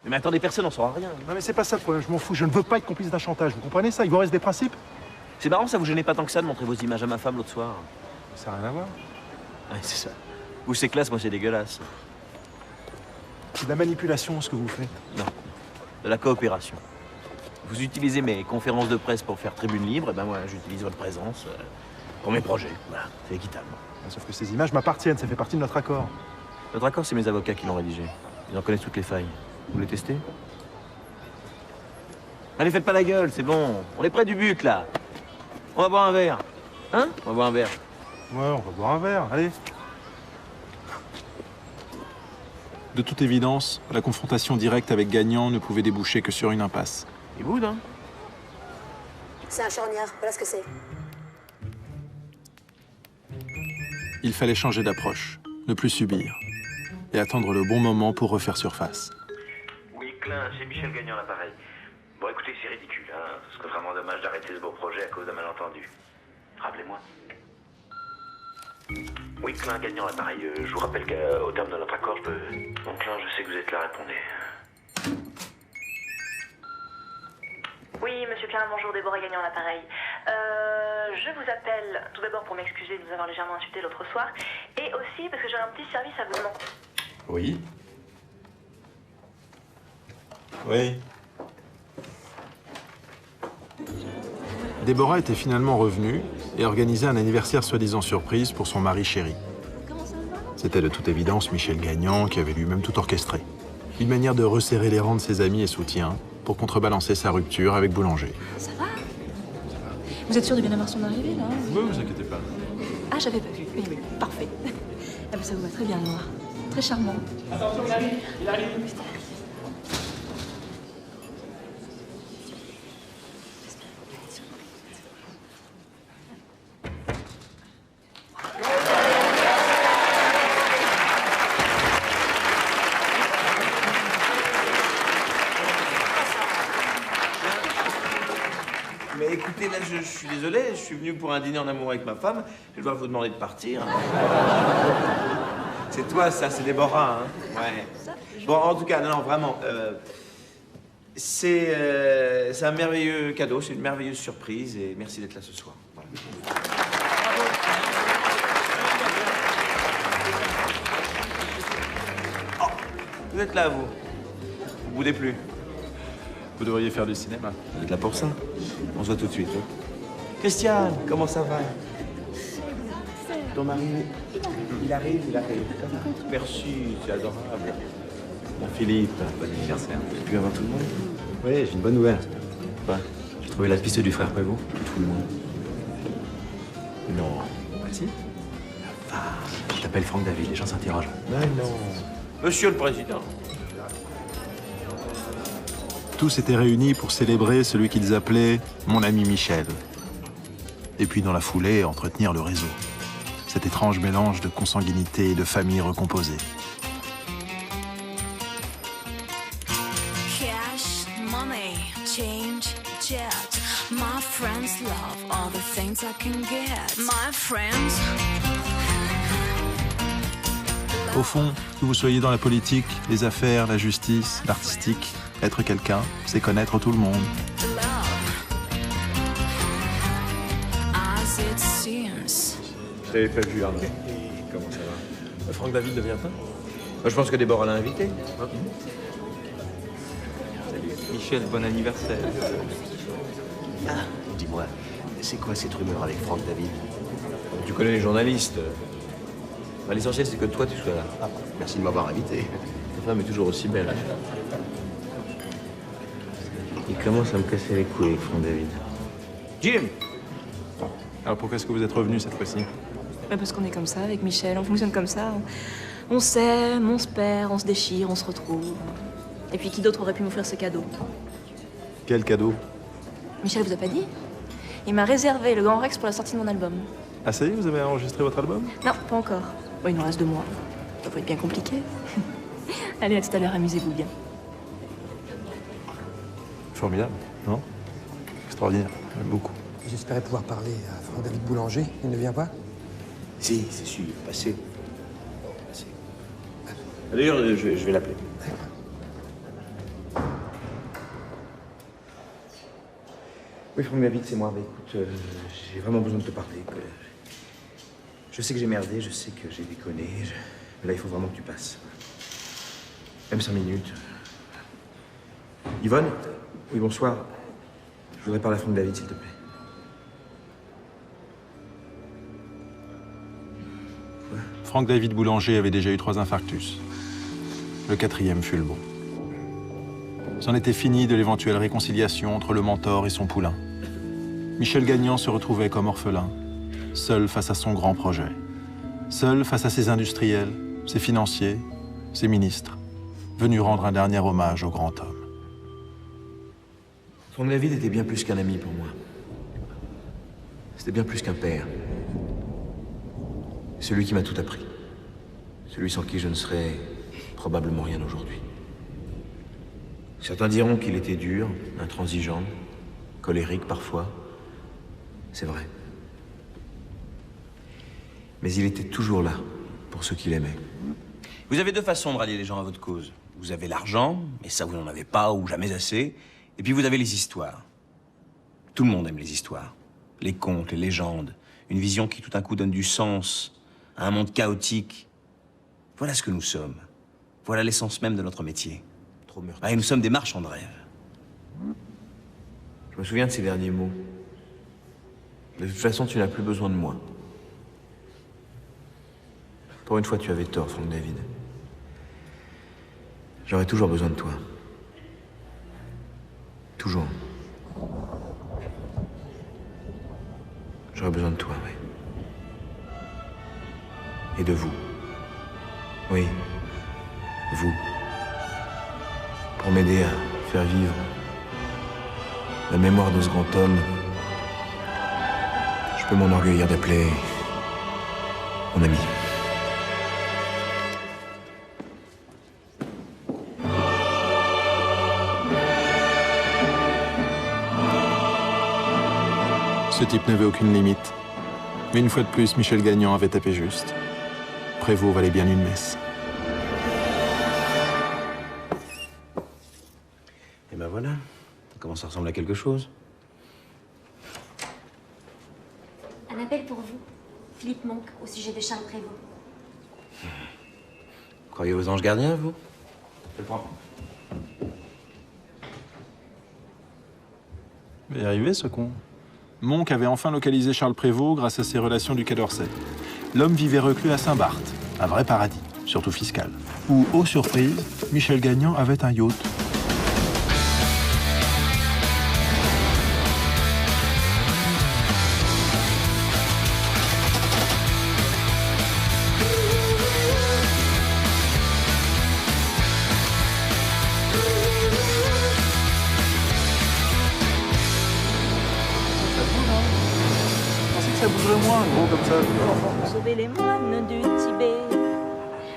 Mais attendez, personne n'en saura rien. Non mais c'est pas ça le problème, je m'en fous. Je ne veux pas être complice d'un chantage, vous comprenez ça? Il vous reste des principes? C'est marrant, ça vous gênait pas tant que ça de montrer vos images à ma femme l'autre soir. Ça n'a rien à voir. Ouais, c'est ça. Vous, c'est classe, moi, c'est dégueulasse. C'est de la manipulation, ce que vous faites. Non, de la coopération. Vous utilisez mes conférences de presse pour faire tribune libre, et ben moi, j'utilise votre présence pour mes projets. Voilà, c'est équitable. Sauf que ces images m'appartiennent, ça fait partie de notre accord. Notre accord, c'est mes avocats qui l'ont rédigé. Ils en connaissent toutes les failles. Vous les testez? Allez, faites pas la gueule, c'est bon. On est près du but, là. On va boire un verre. Hein? On va boire un verre. Ouais, on va boire un verre, allez. De toute évidence, la confrontation directe avec Gagnon ne pouvait déboucher que sur une impasse. Il boude, hein? C'est un charognard, voilà ce que c'est. Il fallait changer d'approche, ne plus subir, et attendre le bon moment pour refaire surface. Oui, Klein, c'est Michel Gagnon à l'appareil. Bon, écoutez, c'est ridicule, hein. Ce serait vraiment dommage d'arrêter ce beau projet à cause d'un malentendu. Rappelez-moi. Oui, Klein, Gagnon à l'appareil. Je vous rappelle qu'au terme de notre accord, je peux... Bon, Klein, je sais que vous êtes là, répondez. Oui, Monsieur Klein, bonjour, Déborah Gagnon à l'appareil. Je vous appelle tout d'abord pour m'excuser de vous avoir légèrement insulté l'autre soir, et aussi parce que j'ai un petit service à vous demander. Oui. Oui. Déborah était finalement revenue et organisait un anniversaire soi-disant surprise pour son mari chéri. C'était de toute évidence Michel Gagnon qui avait lui-même tout orchestré. Une manière de resserrer les rangs de ses amis et soutiens pour contrebalancer sa rupture avec Boulanger. Ça va? Vous êtes sûr de bien avoir son arrivée, là? Oui, vous inquiétez pas. Ah, j'avais pas vu. Oui, oui, parfait. Ah, ben, ça vous va très bien, le noir. Très charmant. Attention, il arrive, il arrive. Mais écoutez, là, je suis désolé, je suis venu pour un dîner en amour avec ma femme. Je vais devoir vous demander de partir. C'est toi, ça, c'est Déborah, hein? Ouais. Bon, en tout cas, non, vraiment, c'est un merveilleux cadeau, c'est une merveilleuse surprise, et merci d'être là ce soir. Voilà. Oh, vous êtes là, vous? Vous boudez plus? Vous devriez faire du cinéma. Vous êtes là pour ça? On se voit tout de suite. Hein? Christiane, comment ça va? Ton mari? Il arrive, il arrive. Merci, c'est adorable. Bon, Philippe, bon anniversaire. Tu as pu avoir tout le monde? Oui, j'ai une bonne nouvelle. Quoi? J'ai trouvé la piste du frère Prévost. Tout le monde. Non. Bah si. Je t'appelle Franck David, les gens s'interrogent. Non, non. Monsieur le Président. Tous étaient réunis pour célébrer celui qu'ils appelaient « mon ami Michel ». Et puis, dans la foulée, entretenir le réseau. Cet étrange mélange de consanguinité et de famille recomposée. Cash, money, change, jet. My friends love all the things I can get. My friends. Au fond, que vous soyez dans la politique, les affaires, la justice, l'artistique, être quelqu'un, c'est connaître tout le monde. As it seems. Je t'avais pas vu, André. Comment ça va? Franck David ne vient pas? Moi, je pense que Déborah l'a invité. Salut. Michel, bon anniversaire. Ah, dis-moi, c'est quoi cette rumeur avec Franck David? Tu connais les journalistes. Bah, l'essentiel, c'est que toi, tu sois là. Ah, merci de m'avoir invité. Ta femme est toujours aussi belle. Il commence à me casser les couilles avec Franck David. Jim! Alors pourquoi est-ce que vous êtes revenu cette fois-ci? Parce qu'on est comme ça avec Michel, on fonctionne comme ça. On s'aime, on se perd, on se déchire, on se retrouve. Et puis qui d'autre aurait pu m'offrir ce cadeau? Quel cadeau? Michel vous a pas dit? Il m'a réservé le Grand Rex pour la sortie de mon album. Ah ça y est, vous avez enregistré votre album? Non, pas encore. Bon, il nous reste 2 mois. Ça va être bien compliqué. Allez, à tout à l'heure, amusez-vous bien. Formidable, non? Extraordinaire, j'aime beaucoup. J'espérais pouvoir parler à Franck David Boulanger. Il ne vient pas? Si, c'est sûr, passez. D'ailleurs, je vais l'appeler. Oui, Franck David, c'est moi. Mais écoute, j'ai vraiment besoin de te parler. Je sais que j'ai merdé, je sais que j'ai déconné. Mais là, il faut vraiment que tu passes. Même 5 minutes. Yvonne? Oui, bonsoir. Je voudrais parler à Franck David, s'il te plaît. Franck David Boulanger avait déjà eu 3 infarctus. Le 4e fut le bon. C'en était fini de l'éventuelle réconciliation entre le mentor et son poulain. Michel Gagnon se retrouvait comme orphelin, seul face à son grand projet. Seul face à ses industriels, ses financiers, ses ministres, venus rendre un dernier hommage au grand homme. Franck David était bien plus qu'un ami pour moi. C'était bien plus qu'un père. Celui qui m'a tout appris. Celui sans qui je ne serais probablement rien aujourd'hui. Certains diront qu'il était dur, intransigeant, colérique parfois. C'est vrai. Mais il était toujours là pour ceux qu'il aimait. Vous avez 2 façons de rallier les gens à votre cause. Vous avez l'argent, mais ça vous n'en avez pas ou jamais assez. Et puis vous avez les histoires. Tout le monde aime les histoires. Les contes, les légendes. Une vision qui tout d'un coup donne du sens à un monde chaotique. Voilà ce que nous sommes. Voilà l'essence même de notre métier. Et nous sommes des marchands de rêves. Je me souviens de ces derniers mots. De toute façon, tu n'as plus besoin de moi. Pour une fois, tu avais tort, Frank David. J'aurai toujours besoin de toi. Toujours. J'aurai besoin de toi, oui. Et de vous. Oui. Vous. Pour m'aider à faire vivre la mémoire de ce grand homme. Je peux m'enorgueillir d'appeler mon ami. Ce type n'avait aucune limite. Mais une fois de plus, Michel Gagnon avait tapé juste. Prévost valait bien une messe. Et ben voilà, ça commence à ressembler à quelque chose. Un appel pour vous, Philippe Monck, au sujet de Charles Prévost. Croyez aux anges gardiens, vous? Je le prends. Il va y arriver, ce con. Monck avait enfin localisé Charles Prévost grâce à ses relations du Quai d'Orsay. L'homme vivait reclus à Saint-Barth, un vrai paradis, surtout fiscal, où, ô surprise, Michel Gagnon avait un yacht. Ça bougerait moins, gros, comme ça. Pour sauver les moines du Tibet,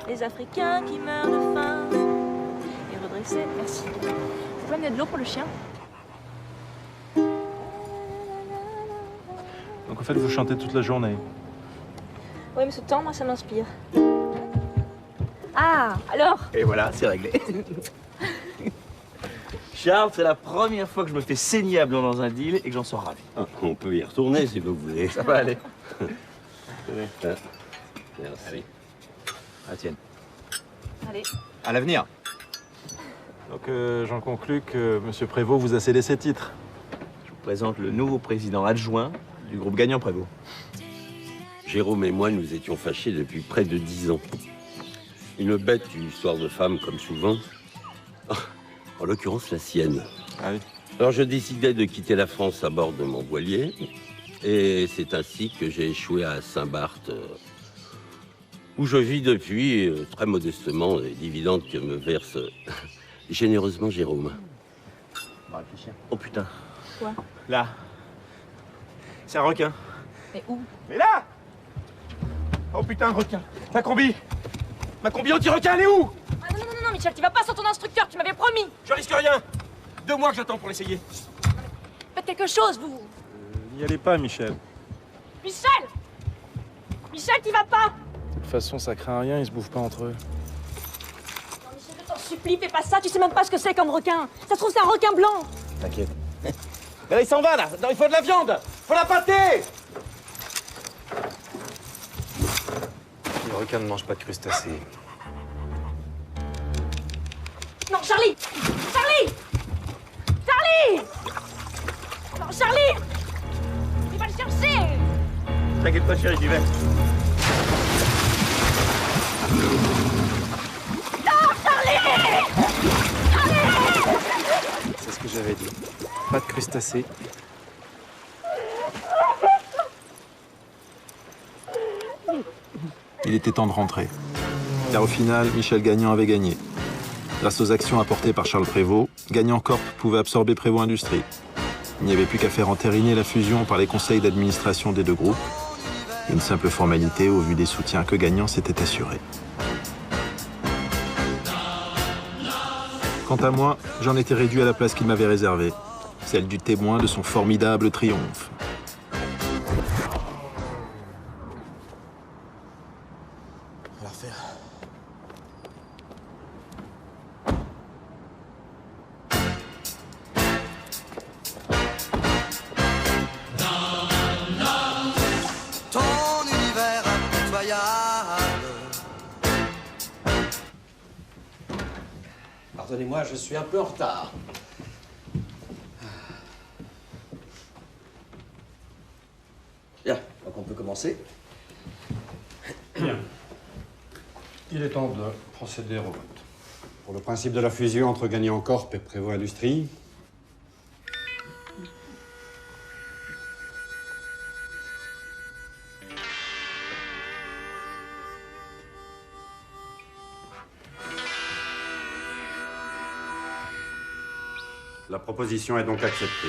les Africains qui meurent de faim, et redresser. Merci. Vous pouvez amener de l'eau pour le chien? Donc en fait, vous chantez toute la journée. Oui, mais ce temps, moi, ça m'inspire. Ah, alors? Et voilà, c'est réglé. Charles, c'est la première fois que je me fais saigner à blanc dans un deal et que j'en sors ravi. Ah, on peut y retourner si vous voulez. Ça va aller. Merci. Allez. Ah, tienne. Allez. À l'avenir. Donc j'en conclus que M. Prévost vous a cédé ses titres. Je vous présente le nouveau président adjoint du groupe Gagnon-Prévost. Jérôme et moi, nous étions fâchés depuis près de 10 ans. Une bête histoire de femme, comme souvent. En l'occurrence, la sienne. Ah oui. Alors, je décidai de quitter la France à bord de mon voilier. Et c'est ainsi que j'ai échoué à Saint-Barth, où je vis depuis, très modestement, les dividendes que me verse généreusement Jérôme. On va réfléchir. Oh putain. Quoi? Là. C'est un requin. Mais où? Mais là! Oh putain, un requin. Ma combi anti-requin, elle est où? Ah non, Michel, tu vas pas sans ton instructeur, tu m'avais promis. Je risque rien. 2 mois que j'attends pour l'essayer. Faites quelque chose, vous. N'y allez pas, Michel. Michel! Michel, t'y vas pas! De toute façon, ça craint rien, ils se bouffent pas entre eux. Non, Michel, je t'en supplie, fais pas ça, tu sais même pas ce que c'est comme requin. Ça se trouve, c'est un requin blanc. T'inquiète. Mais là, il s'en va, là. Non, il faut de la viande. Faut la pâter. Le requin ne mange pas de crustacés. Non, Charlie! Charlie! Charlie! Non, Charlie! Il va le chercher! T'inquiète pas, chérie, j'y vais. Non, Charlie! Charlie! C'est ce que j'avais dit. Pas de crustacés. Il était temps de rentrer. Car au final, Michel Gagnon avait gagné. Grâce aux actions apportées par Charles Prévost, Gagnon Corp pouvait absorber Prévost Industries. Il n'y avait plus qu'à faire entériner la fusion par les conseils d'administration des deux groupes. Une simple formalité au vu des soutiens que Gagnon s'était assuré. Quant à moi, j'en étais réduit à la place qu'il m'avait réservée, celle du témoin de son formidable triomphe. On va la refaire. pardonnez-moi, je suis un peu en retard. Bien, donc on peut commencer. Bien. Il est temps de procéder au vote. Pour le principe de la fusion entre Gagnon Corp et Prévost Industrie, la proposition est donc acceptée.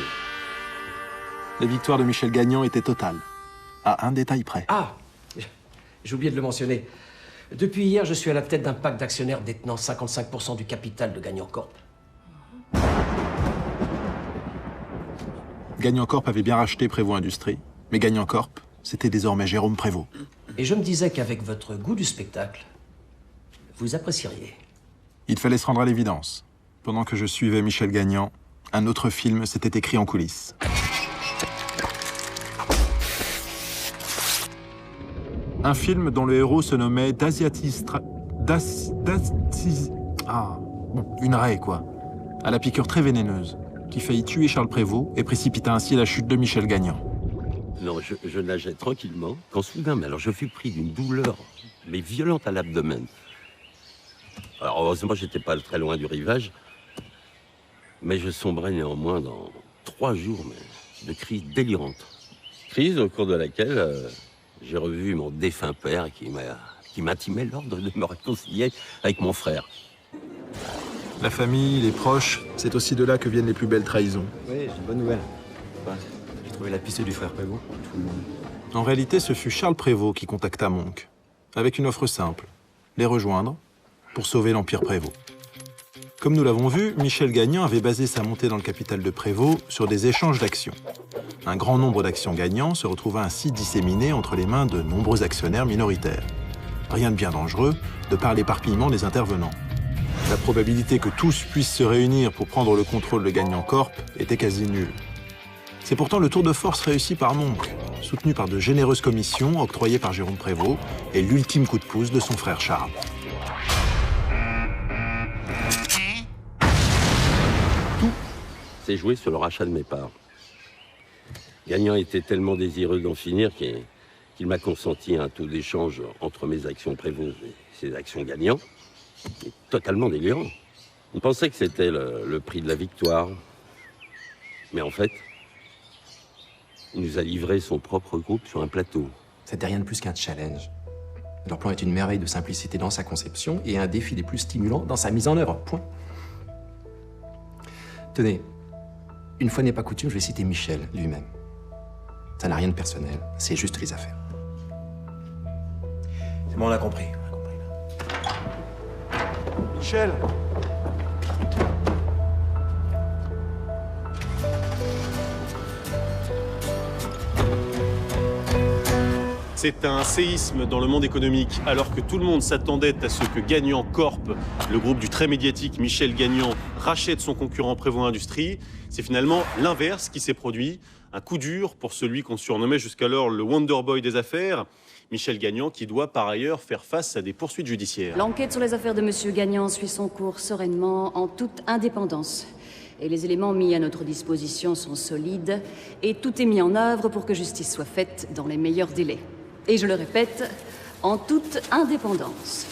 La victoire de Michel Gagnon était totale, à un détail près. Ah, j'ai oublié de le mentionner. Depuis hier, je suis à la tête d'un pacte d'actionnaires détenant 55% du capital de Gagnon Corp. Gagnon Corp avait bien racheté Prévost Industrie, mais Gagnon Corp, c'était désormais Jérôme Prévost. Et je me disais qu'avec votre goût du spectacle, vous apprécieriez. Il fallait se rendre à l'évidence. Pendant que je suivais Michel Gagnon, un autre film s'était écrit en coulisses. Un film dont le héros se nommait une raie, quoi. À la piqûre très vénéneuse, qui faillit tuer Charles Prévost et précipita ainsi la chute de Michel Gagnon. Non, je nageais tranquillement, quand soudain, mais alors je fus pris d'une douleur, mais violente à l'abdomen. Alors heureusement, j'étais pas très loin du rivage, mais je sombrais néanmoins dans 3 jours de crise délirante. Crise au cours de laquelle j'ai revu mon défunt père qui m'intimait l'ordre de me réconcilier avec mon frère. La famille, les proches, c'est aussi de là que viennent les plus belles trahisons. Oui, j'ai une bonne nouvelle. J'ai trouvé la piste du frère Prévost. En réalité, ce fut Charles Prévost qui contacta Monk, avec une offre simple, les rejoindre pour sauver l'Empire Prévost. Comme nous l'avons vu, Michel Gagnon avait basé sa montée dans le capital de Prévost sur des échanges d'actions. Un grand nombre d'actions gagnants se retrouva ainsi disséminées entre les mains de nombreux actionnaires minoritaires. Rien de bien dangereux, de par l'éparpillement des intervenants. La probabilité que tous puissent se réunir pour prendre le contrôle de Gagnon Corp était quasi nulle. C'est pourtant le tour de force réussi par Monk, soutenu par de généreuses commissions octroyées par Jérôme Prévost et l'ultime coup de pouce de son frère Charles. Tout s'est joué sur le rachat de mes parts. Gagnon était tellement désireux d'en finir qu'il m'a consenti un taux d'échange entre mes actions Prévost et ses actions Gagnon. Totalement délirant. On pensait que c'était le prix de la victoire. Mais en fait, il nous a livré son propre groupe sur un plateau. C'était rien de plus qu'un challenge. Leur plan est une merveille de simplicité dans sa conception et un défi des plus stimulants dans sa mise en œuvre. Point. Tenez, une fois n'est pas coutume, je vais citer Michel lui-même. Ça n'a rien de personnel, c'est juste les affaires. C'est bon, on a compris. Michel! C'est un séisme dans le monde économique. Alors que tout le monde s'attendait à ce que Gagnon Corp, le groupe du très médiatique Michel Gagnon, rachète son concurrent Prévost Industrie, c'est finalement l'inverse qui s'est produit. Un coup dur pour celui qu'on surnommait jusqu'alors le Wonderboy des affaires, Michel Gagnon, qui doit par ailleurs faire face à des poursuites judiciaires. L'enquête sur les affaires de Monsieur Gagnon suit son cours sereinement, en toute indépendance. Et les éléments mis à notre disposition sont solides, et tout est mis en œuvre pour que justice soit faite dans les meilleurs délais. Et je le répète, en toute indépendance.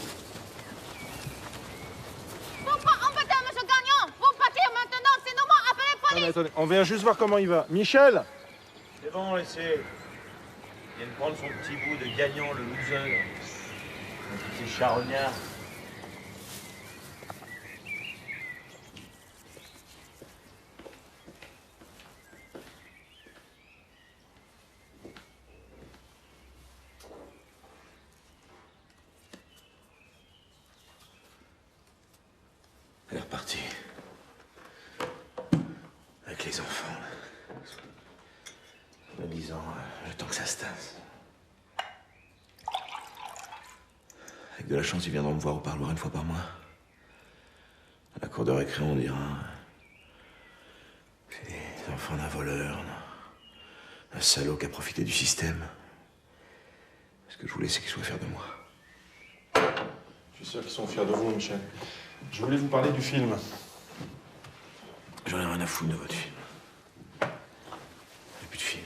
Pourquoi embêter Monsieur Gagnon? Vous partir maintenant, sinon moi appelez la police. Attendez, on vient juste voir comment il va. Michel! C'est bon, laissez. Il vient de prendre son petit bout de Gagnon, le loser. Un petit charognard. Elle est repartie. Avec les enfants. En disant, le temps que ça se tasse. Avec de la chance, ils viendront me voir au parloir une fois par mois. À la cour de récré, on dira. C'est les enfants d'un voleur, un salaud qui a profité du système. Ce que je voulais, c'est qu'ils soient fiers de moi. Je suis sûr qu'ils sont fiers de vous, Michel. Je voulais vous parler du film. J'en ai rien à foutre de votre film. Il n'y a plus de film.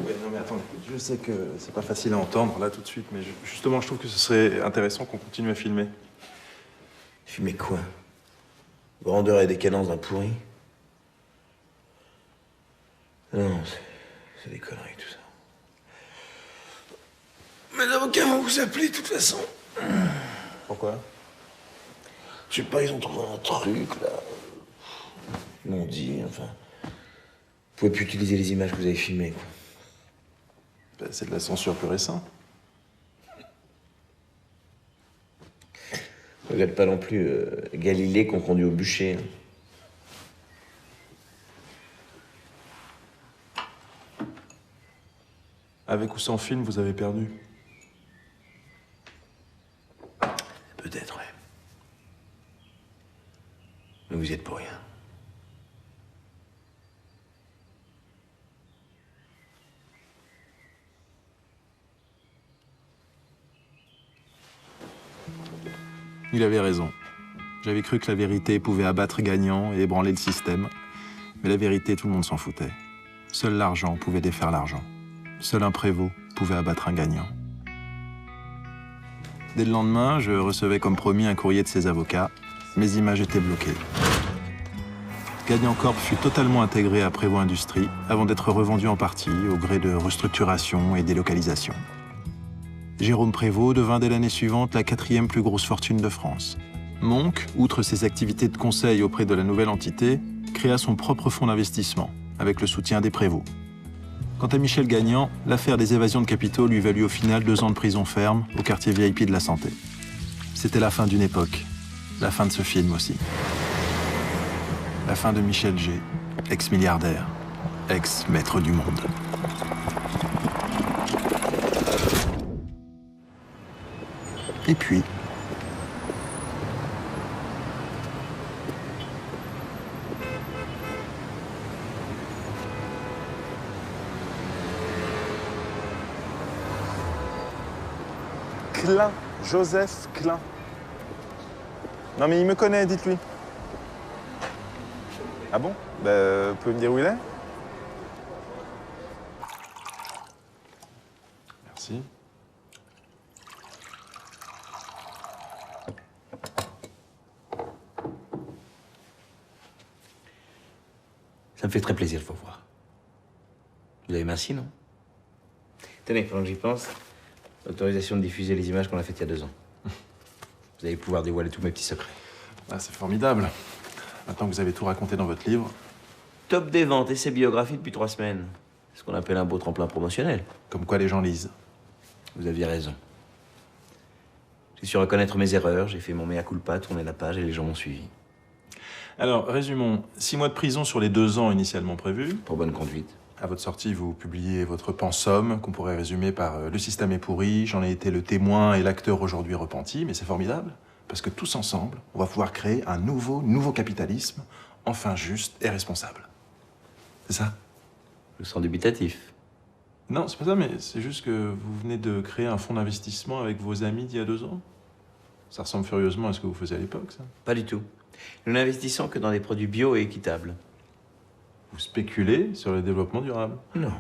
Ouais, non mais attendez, je sais que c'est pas facile à entendre là tout de suite, mais justement je trouve que ce serait intéressant qu'on continue à filmer. Filmer quoi? Grandeur et décadence d'un pourri? Non, c'est des conneries tout ça. Mes avocats vont vous appeler de toute façon. Pourquoi? Je sais pas, ils ont trouvé un truc là. Ils m'ont dit, enfin. Vous pouvez plus utiliser les images que vous avez filmées, quoi. Ben, c'est de la censure pure et simple. Regarde pas non plus Galilée qu'on conduit au bûcher. Avec ou sans film, vous avez perdu. Peut-être, ouais. Mais vous y êtes pour rien. Il avait raison. J'avais cru que la vérité pouvait abattre Gagnant et ébranler le système. Mais la vérité, tout le monde s'en foutait. Seul l'argent pouvait défaire l'argent. Seul un prévôt pouvait abattre un gagnant. Dès le lendemain, je recevais comme promis un courrier de ses avocats. Mes images étaient bloquées. Gagnant Corp fut totalement intégré à Prévost Industries avant d'être revendu en partie au gré de restructuration et délocalisation. Jérôme Prévost devint dès l'année suivante la 4e plus grosse fortune de France. Monk, outre ses activités de conseil auprès de la nouvelle entité, créa son propre fonds d'investissement, avec le soutien des Prévost. Quant à Michel Gagnant, l'affaire des évasions de capitaux lui valut au final 2 ans de prison ferme au quartier VIP de la Santé. C'était la fin d'une époque, la fin de ce film aussi. La fin de Michel G, ex-milliardaire, ex-maître du monde. Et puis... Klein, Joseph Klein. Non mais il me connaît, dites-lui. Ah bon? Vous pouvez me dire où il est? Merci. Ça me fait très plaisir de vous voir. Vous avez merci, non? Tenez, pendant que j'y pense, autorisation de diffuser les images qu'on a faites il y a 2 ans. Vous allez pouvoir dévoiler tous mes petits secrets. Ah, c'est formidable. Maintenant que vous avez tout raconté dans votre livre. Top des ventes et ses biographies depuis 3 semaines. C'est ce qu'on appelle un beau tremplin promotionnel. Comme quoi les gens lisent. Vous aviez raison. J'ai su reconnaître mes erreurs, j'ai fait mon mea culpa, tourné la page et les gens m'ont suivi. Alors, résumons. 6 mois de prison sur les 2 ans initialement prévus. Pour bonne conduite. À votre sortie, vous publiez votre pensum, qu'on pourrait résumer par « Le système est pourri, j'en ai été le témoin et l'acteur aujourd'hui repenti », mais c'est formidable, parce que tous ensemble, on va pouvoir créer un nouveau capitalisme, enfin juste et responsable. C'est ça? Je sens dubitatif. Non, c'est pas ça, mais c'est juste que vous venez de créer un fonds d'investissement avec vos amis d'il y a 2 ans. Ça ressemble furieusement à ce que vous faisiez à l'époque, ça. Pas du tout. Nous n'investissons que dans des produits bio et équitables. Vous spéculez sur le développement durable? Non.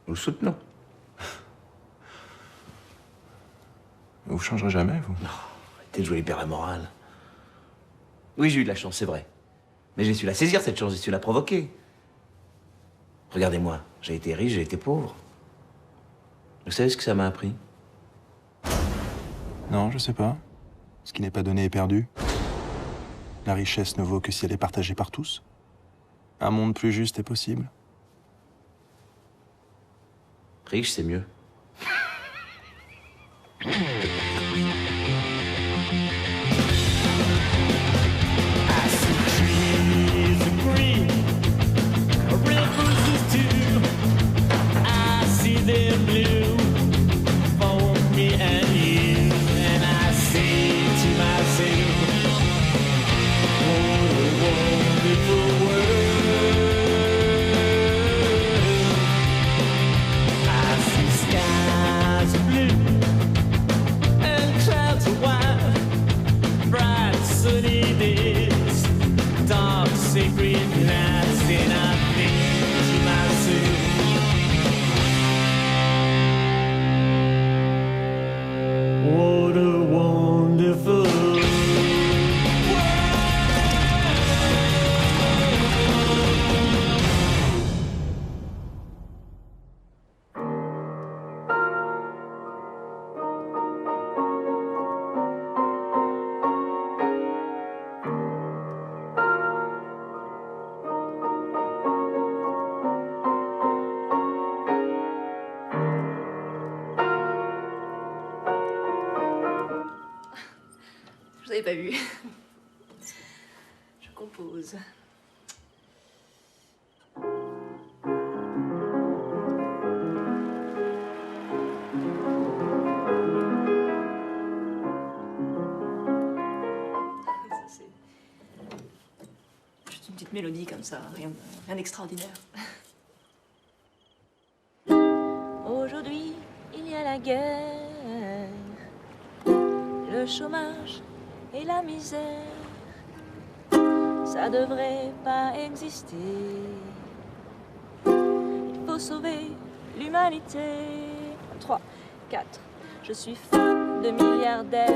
Nous le soutenons. Vous changerez jamais, vous? Non, arrêtez de jouer les pères à morale. Oui, j'ai eu de la chance, c'est vrai. Mais j'ai su la saisir, cette chance, j'ai su la provoquer. Regardez-moi, j'ai été riche, j'ai été pauvre. Vous savez ce que ça m'a appris? Non, je sais pas. Ce qui n'est pas donné est perdu. La richesse ne vaut que si elle est partagée par tous. Un monde plus juste est possible. Riche, c'est mieux. secret nights and I think to myself, what a wonderful Je vous avais pas vu. Je compose. C'est juste une petite mélodie comme ça, rien d'extraordinaire. Aujourd'hui, il y a la guerre, le chômage et la misère, ça devrait pas exister. Il faut sauver l'humanité. 3, 4. Je suis femme de milliardaire,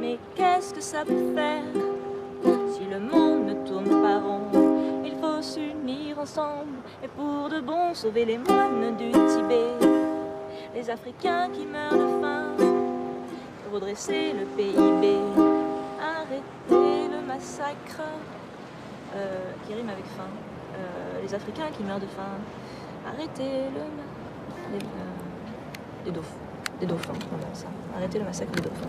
mais qu'est-ce que ça peut faire si le monde ne tourne pas rond? Il faut s'unir ensemble et pour de bon sauver les moines du Tibet, les Africains qui meurent de faim, redresser le PIB, arrêter le massacre qui rime avec faim, les Africains qui meurent de faim, arrêter des dauphins, voilà ça, arrêter le massacre des dauphins.